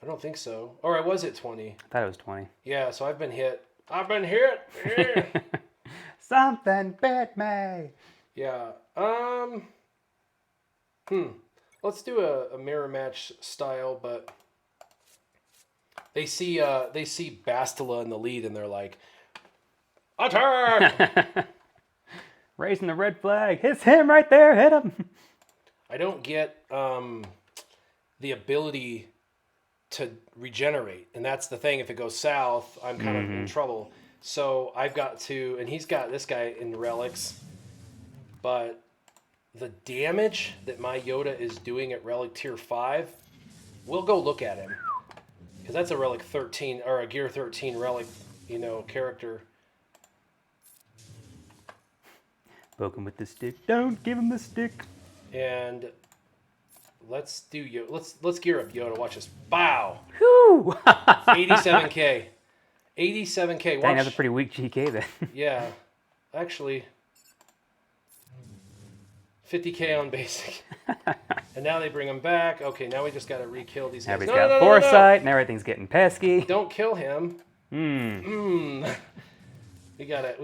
I don't think so. Or I was at 20.
I thought it was 20.
Yeah, so I've been hit. Yeah.
Something bit me.
Yeah. Let's do a mirror match style, but they see Bastila in the lead and they're like, attack!
Raising the red flag. It's him right there. Hit him.
I don't get the ability to regenerate, and that's the thing. If it goes south, I'm kind of in trouble. So I've got to, and he's got this guy in Relics, but the damage that my Yoda is doing at Relic Tier 5, we'll go look at him. Because that's a Relic 13, or a Gear 13 Relic, character.
Poke him with the stick. Don't give him the stick.
And let's do Yoda. Let's gear up Yoda. Watch this. Bow!
Whew!
87k. 87k.
Dang, that's a pretty weak GK then.
Yeah. Actually, 50k on basic. And now they bring him back. Okay, now we just got to re-kill these guys.
Everybody's got foresight, and everything's getting pesky.
Don't kill him. We gotta,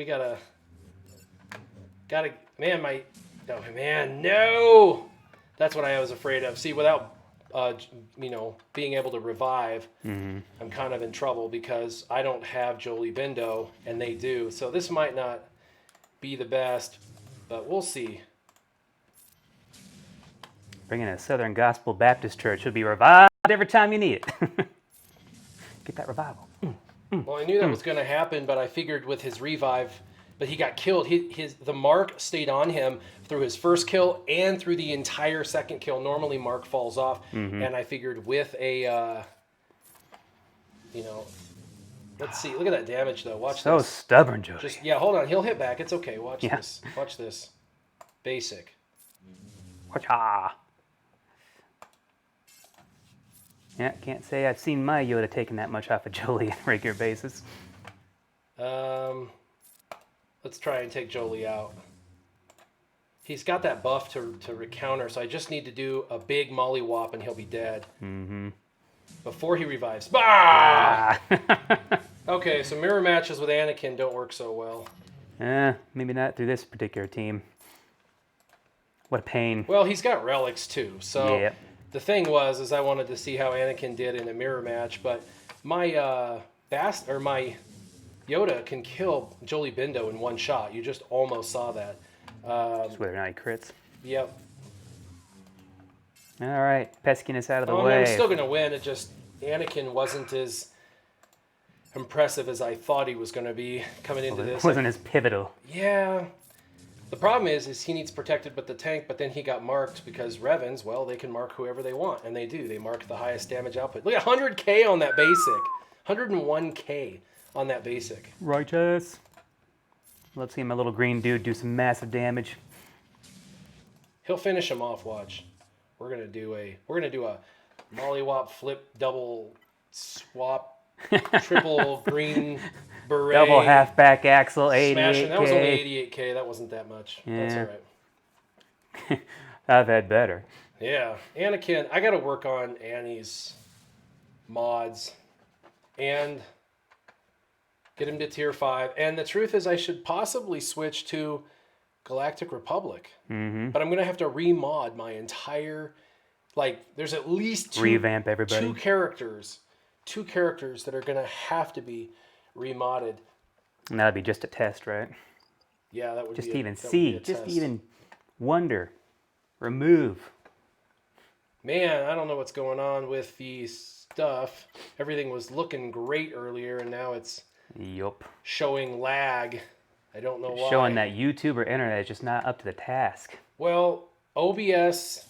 man, no! That's what I was afraid of. See, without, being able to revive, I'm kind of in trouble because I don't have Jolie Bindo, and they do. So this might not be the best, but we'll see.
Bringing a Southern Gospel Baptist Church will be revived every time you need it. Get that revival.
Well, I knew that was going to happen, but I figured with his revive, but he got killed. The mark stayed on him through his first kill and through the entire second kill. Normally, mark falls off, and I figured with a, let's see. Look at that damage, though. Watch
so
this.
Stubborn, Jody.
Hold on. He'll hit back. It's okay. Watch this. Watch this. Basic.
Wacha. Yeah, can't say I've seen my Yoda taking that much off of Jolie on a regular basis.
Let's try and take Jolie out. He's got that buff to recounter, so I just need to do a big mollywop and he'll be dead. Before he revives. Bah! Okay, so mirror matches with Anakin don't work so well.
Maybe not through this particular team. What a pain.
Well, he's got relics too, so
Yep.
The thing is I wanted to see how Anakin did in a mirror match, but my my Yoda can kill Jolie Bindo in one shot. You just almost saw that.
Just whether or not he crits.
Yep.
All right, peskiness out of the
I mean,
way.
I'm still going to win. It just, Anakin wasn't as impressive as I thought he was going to be coming into this.
It wasn't as pivotal.
Yeah. The problem is he needs protected with the tank, but then he got marked because Revens, well, they can mark whoever they want, and they do. They mark the highest damage output. Look at 100k on that basic. 101k on that basic.
Righteous. Love seeing my little green dude do some massive damage.
He'll finish him off. Watch. We're gonna do a mollywop flip double swap triple green beret
Double halfback axle,
smashing.
88K.
That was only 88K. That wasn't that much. That's
Yeah.
all right.
I've had better.
Yeah, Anakin. I got to work on Annie's mods and get him to tier 5. And the truth is, I should possibly switch to Galactic Republic.
Mm-hmm.
But I'm gonna have to remod my entire. Like, there's at least
Revamp everybody.
two characters that are gonna have to be remodded.
And that'd be just a test, right?
Yeah, that would
Just
be
to even
that would
see,
be a
just to
test.
even wonder, remove.
Man, I don't know what's going on with the stuff. Everything was looking great earlier, and now it's
Yup.
showing lag. I don't know why.
Showing that YouTube or internet is just not up to the task.
Well, OBS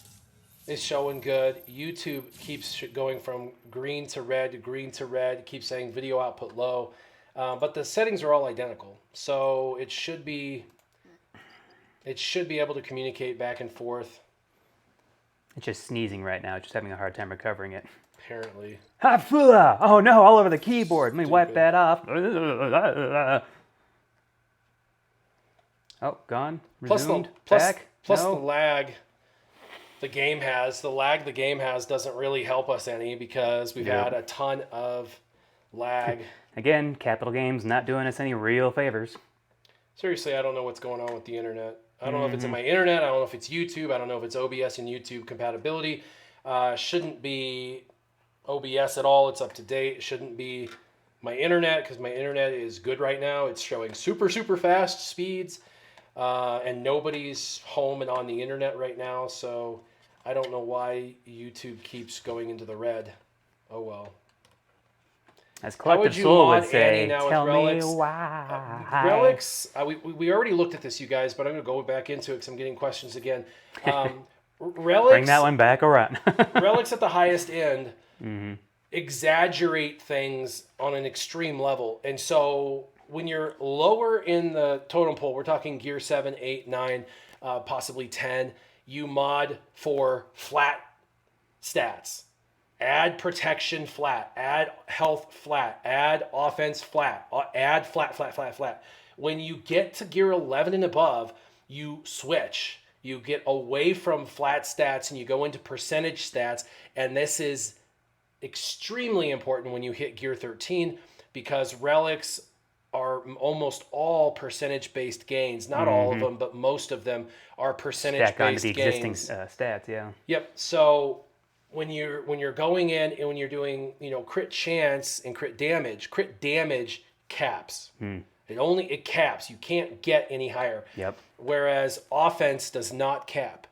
is showing good. YouTube keeps going from green to red, keeps saying video output low. But the settings are all identical. So it should be able to communicate back and forth,
It's just sneezing right now, just having a hard time recovering it.
apparently.
Hafula! Oh no, all over the keyboard. Let me wipe
Stupid.
that off. Oh, gone. Resumed. Back.
Plus
No?
the lag the game has. The lag the game has doesn't really help us any because we've
Yep.
had a ton of lag.
Again, Capital Games not doing us any real favors.
Seriously, I don't know what's going on with the internet. I don't know if it's in my internet. I don't know if it's YouTube. I don't know if it's OBS and YouTube compatibility. Shouldn't be OBS at all. It's up to date. It shouldn't be my internet because my internet is good right now. It's showing super, super fast speeds. And nobody's home and on the internet right now. So I don't know why YouTube keeps going into the red. Oh, well.
As
How would
Collective
you
Soul
mod
would say,
Annie now with
tell me
Relics?
why.
Relics, we already looked at this, you guys, but I'm going to go back into it because I'm getting questions again. Relics,
Bring that one back around.
Relics at the highest end exaggerate things on an extreme level. And so when you're lower in the totem pole, we're talking gear 7, 8, 9, possibly 10, you mod for flat stats. Add protection flat, add health flat, add offense flat, add flat. When you get to gear 11 and above, you switch. You get away from flat stats and you go into percentage stats. And this is extremely important when you hit gear 13 because relics are almost all percentage-based gains. Not all of them, but most of them are
Stack onto
percentage-based
the
gains.
existing stats, yeah.
Yep. So when you're going in and when you're doing crit chance and crit damage caps. It caps. You can't get any higher.
Yep.
Whereas offense does not cap.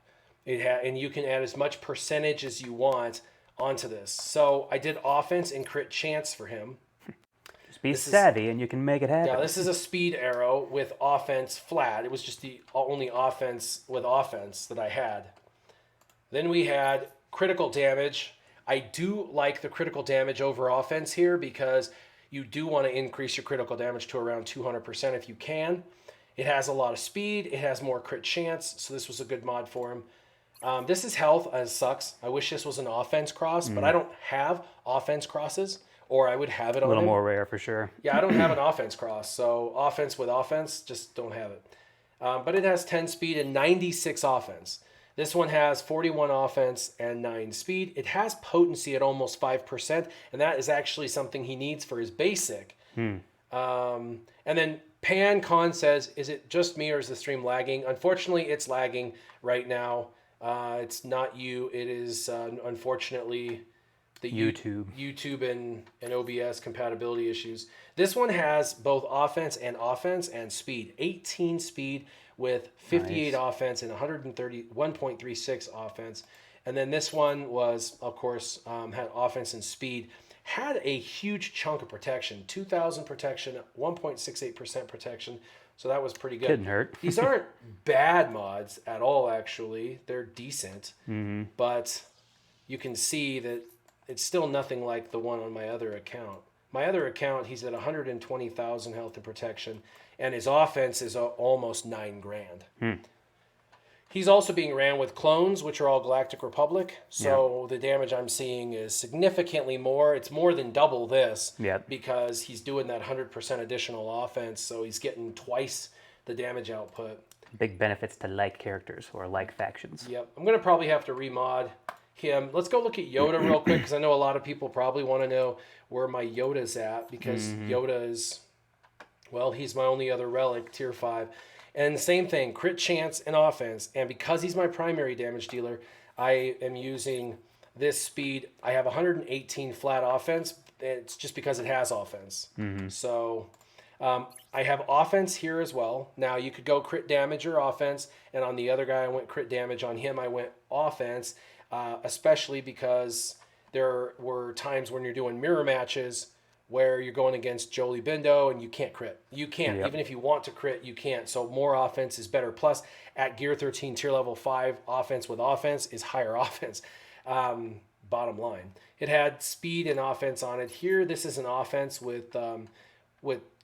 And you can add as much percentage as you want onto this. So I did offense and crit chance for him.
Just be savvy and you can make it happen.
Yeah, this is a speed arrow with offense flat. It was just the only offense with offense that I had. Then we had critical damage. I do like the critical damage over offense here because you do want to increase your critical damage to around 200% if you can. It has a lot of speed. It has more crit chance, so this was a good mod for him. This is health, as sucks. I wish this was an offense cross, but I don't have offense crosses, or I would have it on
a little
him.
more rare for sure.
Yeah, I don't have an offense cross, so offense with offense, just don't have it. But it has 10 speed and 96 offense. This one has 41 offense and 9 speed. It has potency at almost 5%, and that is actually something he needs for his basic. And then PanCon says, is it just me or is the stream lagging? Unfortunately, it's lagging right now. It's not you. It is, unfortunately, the YouTube and OBS compatibility issues. This one has both offense and speed. 18 speed with 58 offense and 131.36 offense. And then this one was, of course, had offense and speed. Had a huge chunk of protection. 2,000 protection, 1.68% protection. So that was pretty good.
Couldn't hurt.
These aren't bad mods at all, actually. They're decent. But you can see that it's still nothing like the one on my other account. My other account, he's at 120,000 health and protection, and his offense is almost $9,000. He's also being ran with clones, which are all Galactic Republic. So the damage I'm seeing is significantly more. It's more than double this because he's doing that 100% additional offense. So he's getting twice the damage output.
Big benefits to like characters or like factions.
Yep. I'm going to probably have to remod him. Let's go look at Yoda real quick because I know a lot of people probably want to know where my Yoda's at because Yoda is, well, he's my only other relic, tier 5. And the same thing, crit chance and offense. And because he's my primary damage dealer, I am using this speed. I have 118 flat offense. It's just because it has offense. So I have offense here as well. Now you could go crit damage or offense. And on the other guy, I went crit damage. On him, I went offense, especially because there were times when you're doing mirror matches where you're going against Jolie Bindo and you can't crit. You can't. Even if you want to crit, you can't. So more offense is better. Plus, at Gear 13, tier level 5, offense with offense is higher offense. Bottom line. It had speed and offense on it. Here, this is an offense with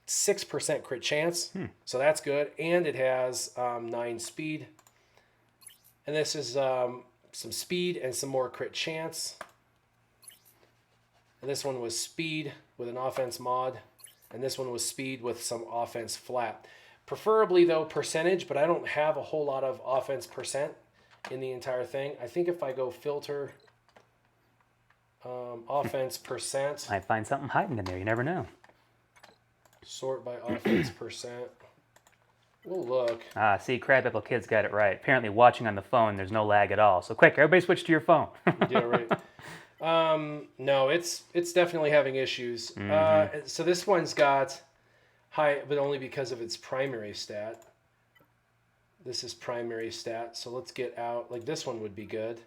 6% crit chance. So that's good. And it has 9 speed. And this is some speed and some more crit chance. And this one was speed with an offense mod. And this one was speed with some offense flat. Preferably, though, percentage, but I don't have a whole lot of offense percent in the entire thing. I think if I go filter offense percent.
Might find something hiding in there. You never know.
Sort by offense percent. We'll look.
See, Crabapple Kid's got it right. Apparently watching on the phone, there's no lag at all. So quick, everybody switch to your phone.
Yeah, right. No, it's definitely having issues. So this one's got high, but only because of its primary stat. This is primary stat. So let's get out. Like this one would be good.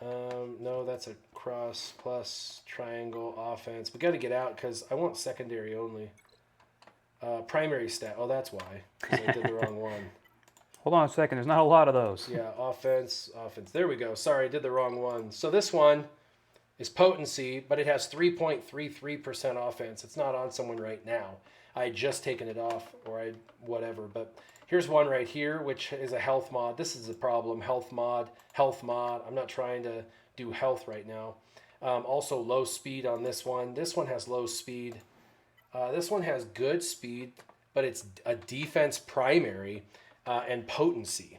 No, that's a cross plus triangle offense. We got to get out because I want secondary only. Primary stat. Oh, that's why. 'Cause I did the wrong one.
Hold on a second. There's not a lot of those.
Yeah, offense. There we go. Sorry, I did the wrong one. So this one is potency, but it has 3.33% offense. It's not on someone right now. I had just taken it off or whatever. But here's one right here, which is a health mod. This is a problem. Health mod. I'm not trying to do health right now. Also low speed on this one. This one has low speed. This one has good speed, but it's a defense primary and potency.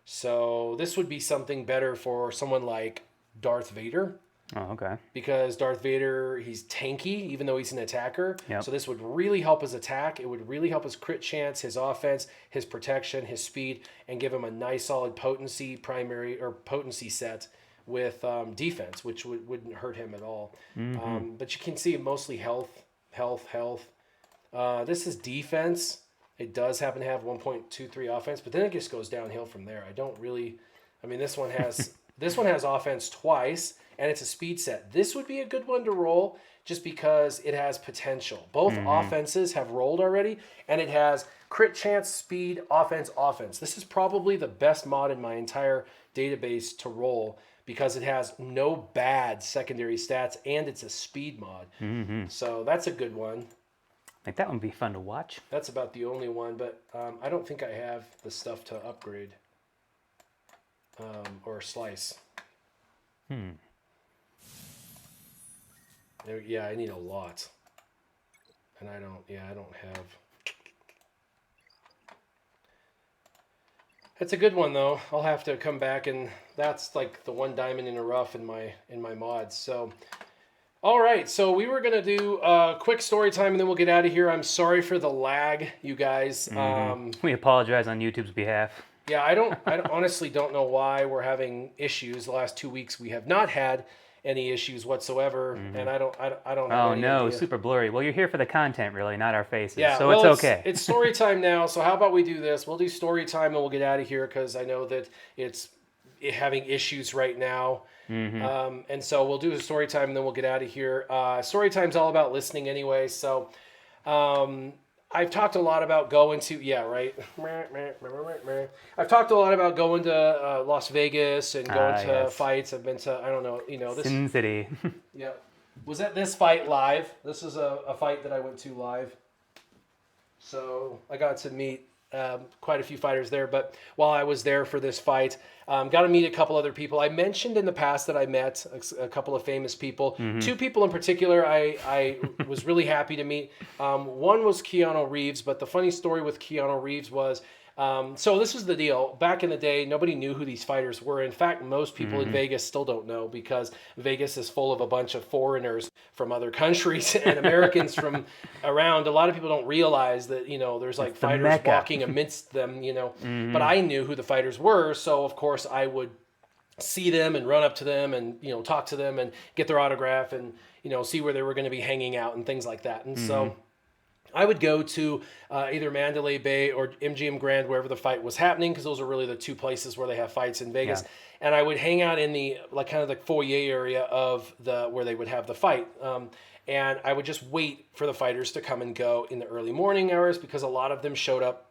So this would be something better for someone like Darth Vader.
Oh, okay.
Because Darth Vader, he's tanky, even though he's an attacker. So this would really help his attack. It would really help his crit chance, his offense, his protection, his speed, and give him a nice solid potency primary or potency set with defense, which wouldn't hurt him at all. But you can see mostly health. This is defense. It does happen to have 1.23 offense, but then it just goes downhill from there. This one has this one has offense twice, and it's a speed set. This would be a good one to roll just because it has potential. Both offenses have rolled already, and it has crit chance, speed, offense. This is probably the best mod in my entire database to roll because it has no bad secondary stats, and it's a speed mod. So that's a good one.
I think that one would be fun to watch.
That's about the only one, but I don't think I have the stuff to upgrade or slice. Yeah, I need a lot. And I don't have. It's a good one though. I'll have to come back, and that's like the one diamond in the rough in my mods. So all right, so we were gonna do a quick story time and then we'll get out of here. I'm sorry for the lag, you guys.
We apologize on YouTube's behalf.
Yeah, I honestly don't know why we're having issues. The last 2 weeks we have not had any issues whatsoever, and I don't have any idea.
Super blurry. Well, you're here for the content, really, not our faces.
Yeah,
so
well,
it's okay.
It's story time now. So how about we do this? We'll do story time and we'll get out of here because I know that it's having issues right now. And so we'll do a story time and then we'll get out of here. Story time's all about listening anyway. So I've talked a lot about going to, I've talked a lot about going to Las Vegas and going to fights. I've been to, I don't know, this.
Sin City.
Yeah. Was at this fight live. This is a fight that I went to live. So I got to meet quite a few fighters there. But while I was there for this fight, got to meet a couple other people. I mentioned in the past that I met a couple of famous people. Two people in particular I was really happy to meet. One was Keanu Reeves, but the funny story with Keanu Reeves was, so this was the deal. Back in the day, nobody knew who these fighters were. In fact, most people in Vegas still don't know, because Vegas is full of a bunch of foreigners from other countries and Americans from around. A lot of people don't realize that, there's like fighters walking amidst them, But I knew who the fighters were, so of course I would see them and run up to them and, talk to them and get their autograph and, see where they were going to be hanging out and things like that. And so I would go to either Mandalay Bay or MGM Grand, wherever the fight was happening, because those are really the two places where they have fights in Vegas. Yeah. And I would hang out in the kind of the foyer area of where they would have the fight. And I would just wait for the fighters to come and go in the early morning hours, because a lot of them showed up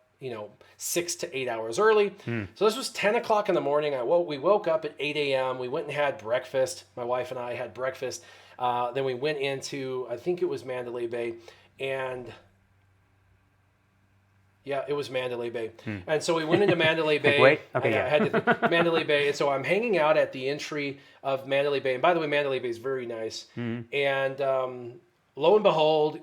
6 to 8 hours early. So this was 10 o'clock in the morning. We woke up at 8 a.m. We went and had breakfast. My wife and I had breakfast. Then we went into, I think it was Mandalay Bay, and yeah, it was Mandalay Bay. And so we went into Mandalay Bay.
Wait, okay,
I had to Mandalay Bay. And so I'm hanging out at the entry of Mandalay Bay. And by the way, Mandalay Bay is very nice. And lo and behold,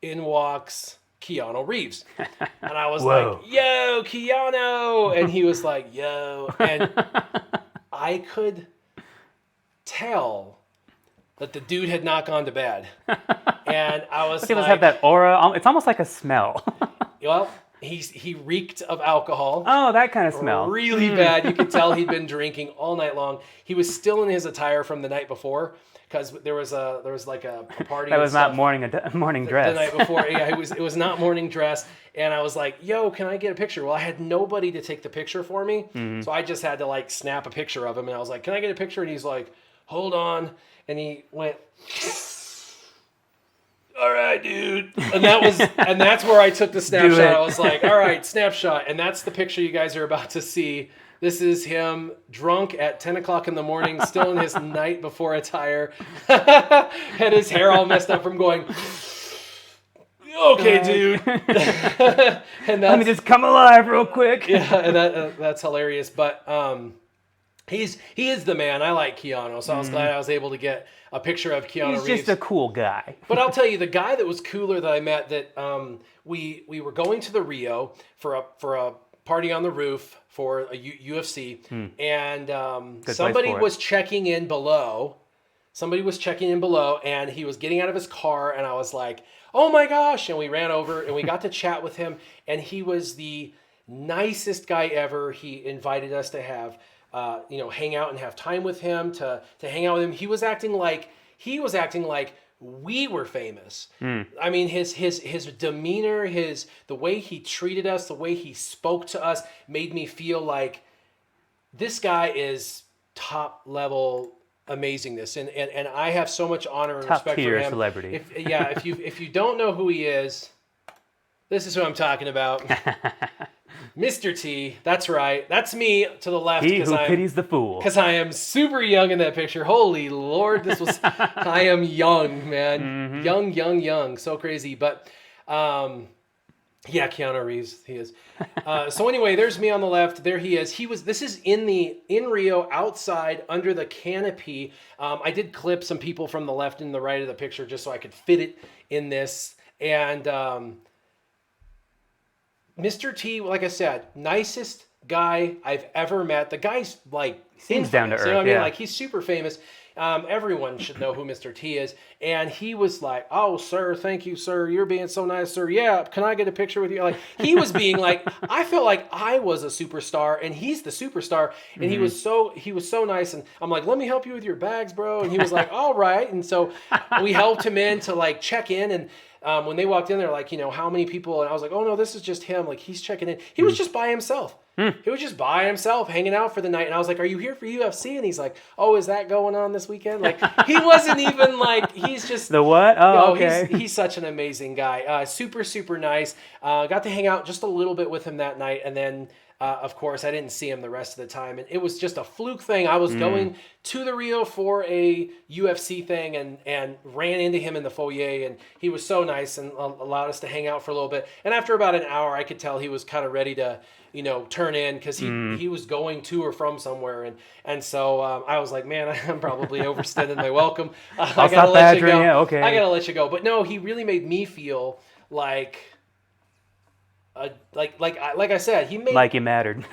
in walks Keanu Reeves. And I was like, yo, Keanu. And he was like, yo. And I could tell that the dude had not gone to bed. And I was
like... It must have that aura. It's almost like a smell.
Well, he reeked of alcohol.
Oh, that kind of smell.
Really bad. You could tell he'd been drinking all night long. He was still in his attire from the night before, because there was like a party.
That was not morning dress.
The night before, yeah, it was not morning dress. And I was like, "Yo, can I get a picture?" Well, I had nobody to take the picture for me, so I just had to like snap a picture of him. And I was like, "Can I get a picture?" And he's like, "Hold on," and he went, all right, dude. And that's where I took the snapshot. I was like, all right, snapshot. And that's the picture you guys are about to see. This is him drunk at 10 o'clock in the morning, still in his night before attire. Had his hair all messed up from going, okay, dude. And
let me just come alive real quick.
Yeah, and that's hilarious. But he is the man. I like Keanu, so I was glad I was able to get a picture of Keanu Reeves.
He's just a cool guy.
But I'll tell you, the guy that was cooler that I met, that we were going to the Rio for a party on the roof for a UFC, and somebody was checking in below. Somebody was checking in below, and he was getting out of his car, and I was like, oh my gosh, and we ran over, and we got to chat with him, and he was the nicest guy ever. He invited us to have hang out and have time with him, to hang out with him. He was acting like we were famous. I mean, his demeanor, the way he treated us, the way he spoke to us made me feel like this guy is top level amazingness. And I have so much honor and respect for him.
Celebrity.
If you don't know who he is, this is who I'm talking about. Mr. T, that's right. That's me to the left.
He who pities the fool.
Because I am super young in that picture. Holy Lord, I am young, man. Young. So crazy. But, yeah, Keanu Reeves, he is. So anyway, there's me on the left. There he is. This is in Rio, outside, under the canopy. I did clip some people from the left and the right of the picture just so I could fit it in this. And, Mr. T, like I said, nicest guy I've ever met. The guy's like
seems down to earth.
You know what I mean? Like, he's super famous. Everyone should know who Mr. T is. And he was like, "Oh, sir, thank you, sir. You're being so nice, sir. Yeah, can I get a picture with you?" Like, he was being like, I felt like I was a superstar, and he's the superstar. And he was so nice. And I'm like, "Let me help you with your bags, bro." And he was like, "All right." And so we helped him in to like check in. And when they walked in, they're like, how many people? And I was like, "Oh no, this is just him. Like, he's checking in." He was just by himself. He was just by himself, hanging out for the night. And I was like, "Are you here for UFC?" And he's like, "Oh, is that going on this weekend?" Like, he wasn't even like, he's just
the what? Oh, okay.
He's such an amazing guy. Super, super nice. Got to hang out just a little bit with him that night, and then Of course, I didn't see him the rest of the time, and it was just a fluke thing. I was going to the Rio for a UFC thing and ran into him in the foyer, and he was so nice and allowed us to hang out for a little bit. And after about an hour, I could tell he was kind of ready to, turn in because he was going to or from somewhere, and so I was like, man, I'm probably overstaying my welcome. I gotta let you go.
Yeah, okay.
I gotta let you go. But no, he really made me feel like I said, he made
like you mattered.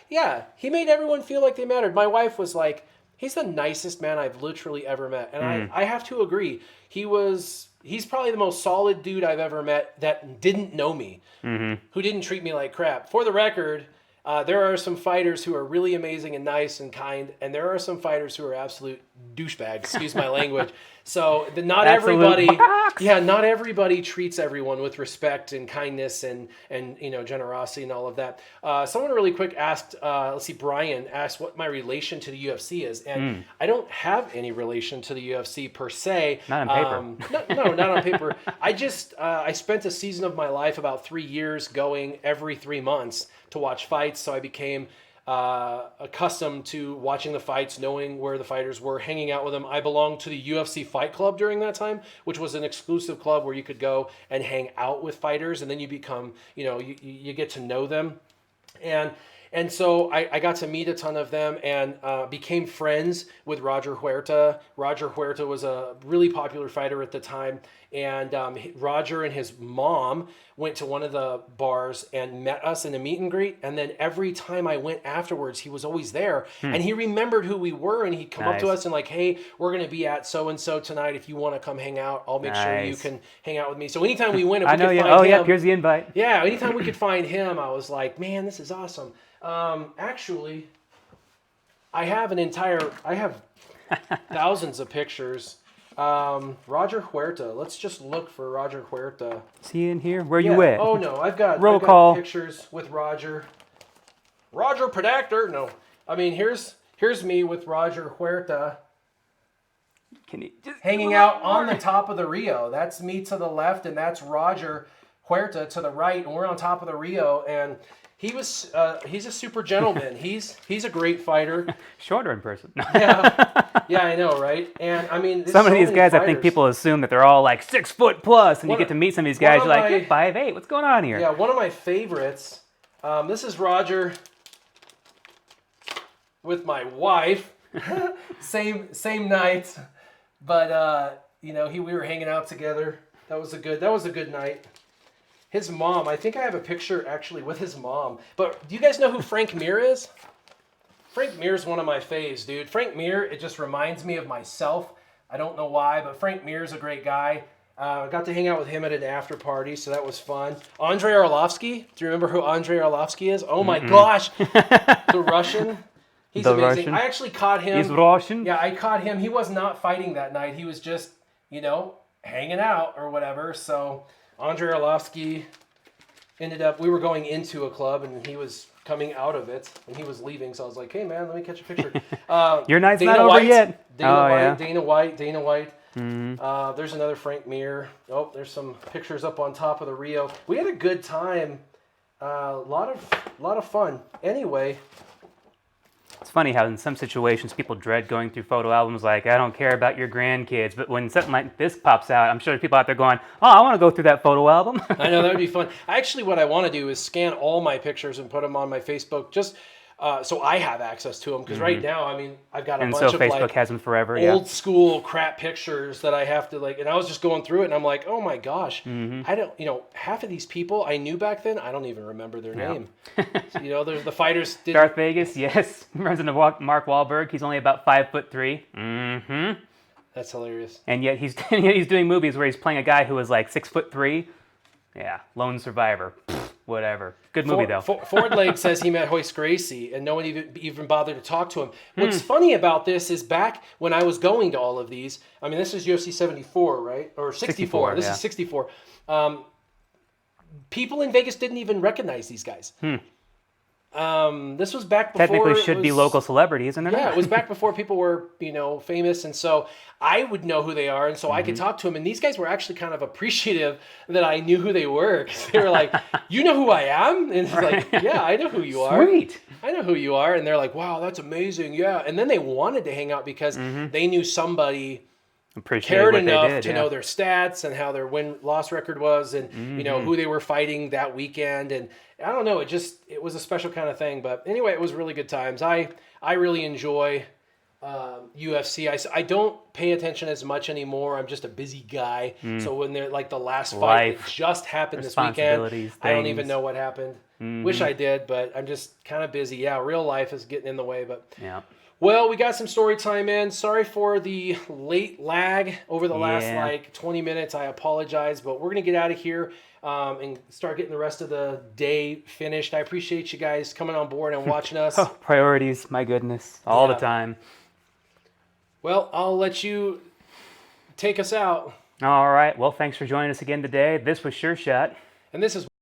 yeah. He made everyone feel like they mattered. My wife was like, he's the nicest man I've literally ever met, and I have to agree. He's probably the most solid dude I've ever met that didn't know me, who didn't treat me like crap. For the record, there are some fighters who are really amazing and nice and kind, and there are some fighters who are absolute douchebags. Excuse my language. So not everybody treats everyone with respect and kindness and generosity and all of that. Someone really quick asked, Brian asked what my relation to the UFC is, and I don't have any relation to the UFC per se.
Not on paper.
No, not on paper. I spent a season of my life, about 3 years, going every 3 months to watch fights, so I became accustomed to watching the fights, knowing where the fighters were, hanging out with them. I belonged to the UFC Fight Club during that time, which was an exclusive club where you could go and hang out with fighters, and then you become, you get to know them. And so I got to meet a ton of them and became friends with Roger Huerta. Roger Huerta was a really popular fighter at the time. And Roger and his mom went to one of the bars and met us in a meet and greet. And then every time I went afterwards, he was always there. And he remembered who we were. And he'd come up to us and like, hey, we're going to be at so-and-so tonight. If you want to come hang out, I'll make sure you can hang out with me. So anytime we went, if we could find him.
Here's the invite.
Yeah, anytime we could find him, I was like, man, this is awesome. Actually, I have thousands of pictures. Roger Huerta. Let's just look for Roger Huerta.
Is he in here? Where you at?
Oh no, I've got pictures with Roger. Roger Predactor. No, I mean here's me with Roger Huerta.
Can you just
hanging out on the top of the Rio? That's me to the left, and that's Roger Huerta to the right, and we're on top of the Rio. And he's a super gentleman. He's a great fighter.
Shorter in person.
Yeah, I know, right? And I mean,
some of these guys, fighters. I think people assume that they're all like 6 foot plus, and you get to meet some of these guys. You're like, you're 5'8". What's going on here?
Yeah, one of my favorites. This is Roger with my wife. same night, but we were hanging out together. That was a good night. His mom, I think I have a picture actually with his mom. But do you guys know who Frank Mir is? Frank Mir is one of my faves, dude. Frank Mir, it just reminds me of myself. I don't know why, but Frank Mir is a great guy. I got to hang out with him at an after party, so that was fun. Andrei Arlovsky. Do you remember who Andrei Arlovsky is? Oh my gosh. The Russian. He's amazing. Russian. I actually caught him.
He's Russian?
Yeah, I caught him. He was not fighting that night. He was just, hanging out or whatever. So Andrei Arlovsky we were going into a club and he was coming out of it and he was leaving. So I was like, hey man, let me catch a picture.
Your night's not over yet.
Dana White. Mm-hmm. There's another Frank Mir. Oh, there's some pictures up on top of the Rio. We had a good time. A lot of fun. Anyway.
It's funny how in some situations people dread going through photo albums like, I don't care about your grandkids. But when something like this pops out, I'm sure there's people out there going, oh, I want to go through that photo album.
I know, that would be fun. Actually, what I want to do is scan all my pictures and put them on my Facebook just so I have access to them. Because right now, I mean, I've got a bunch of
Facebook has them forever,
old school crap pictures that I have to and I was just going through it and I'm like, oh my gosh, I don't, half of these people I knew back then, I don't even remember their name. So, the fighters did.
Darth Vegas, yes. Runs into Mark Wahlberg. He's only about 5'3". Mm-hmm.
That's hilarious.
And yet he's doing movies where he's playing a guy who was like 6'3". Yeah, lone survivor. Whatever. Good movie, though.
Ford Leg says he met Hoist Gracie, and no one even bothered to talk to him. What's funny about this is back when I was going to all of these, I mean, this is UFC 74, right? Or 64. This is 64. People in Vegas didn't even recognize these guys. This was back before
Technically,
it
should be
was-
local celebrities, and they're
Yeah,
not.
it was back before people were, famous, and so I would know who they are, and so I could talk to them. And these guys were actually kind of appreciative that I knew who they were, because they were like, "You know who I am?" And it's like, "Yeah, I know who you are.
Sweet.
I know who you are." And they're like, "Wow, that's amazing, yeah." And then they wanted to hang out because they knew somebody
Appreciate
cared
what they
enough
did,
to
yeah.
know their stats and how their win-loss record was, and who they were fighting that weekend. And I don't know, it was a special kind of thing. But anyway, it was really good times. I really enjoy UFC. I don't pay attention as much anymore. I'm just a busy guy. So when they're like the last fight that
Life,
just happened this weekend,
responsibilities,
I don't even
things.
know what happened. Wish I did, but I'm just kind of busy. Yeah, real life is getting in the way. But
Yeah.
well, we got some story time in. Sorry for the late lag over the last
Yeah.
20 minutes. I apologize, but we're going to get out of here and start getting the rest of the day finished. I appreciate you guys coming on board and watching us.
Oh, priorities, my goodness, all the
Yeah.
time.
Well, I'll let you take us out.
All right. Well, thanks for joining us again today. This was Sure Shot.
And this is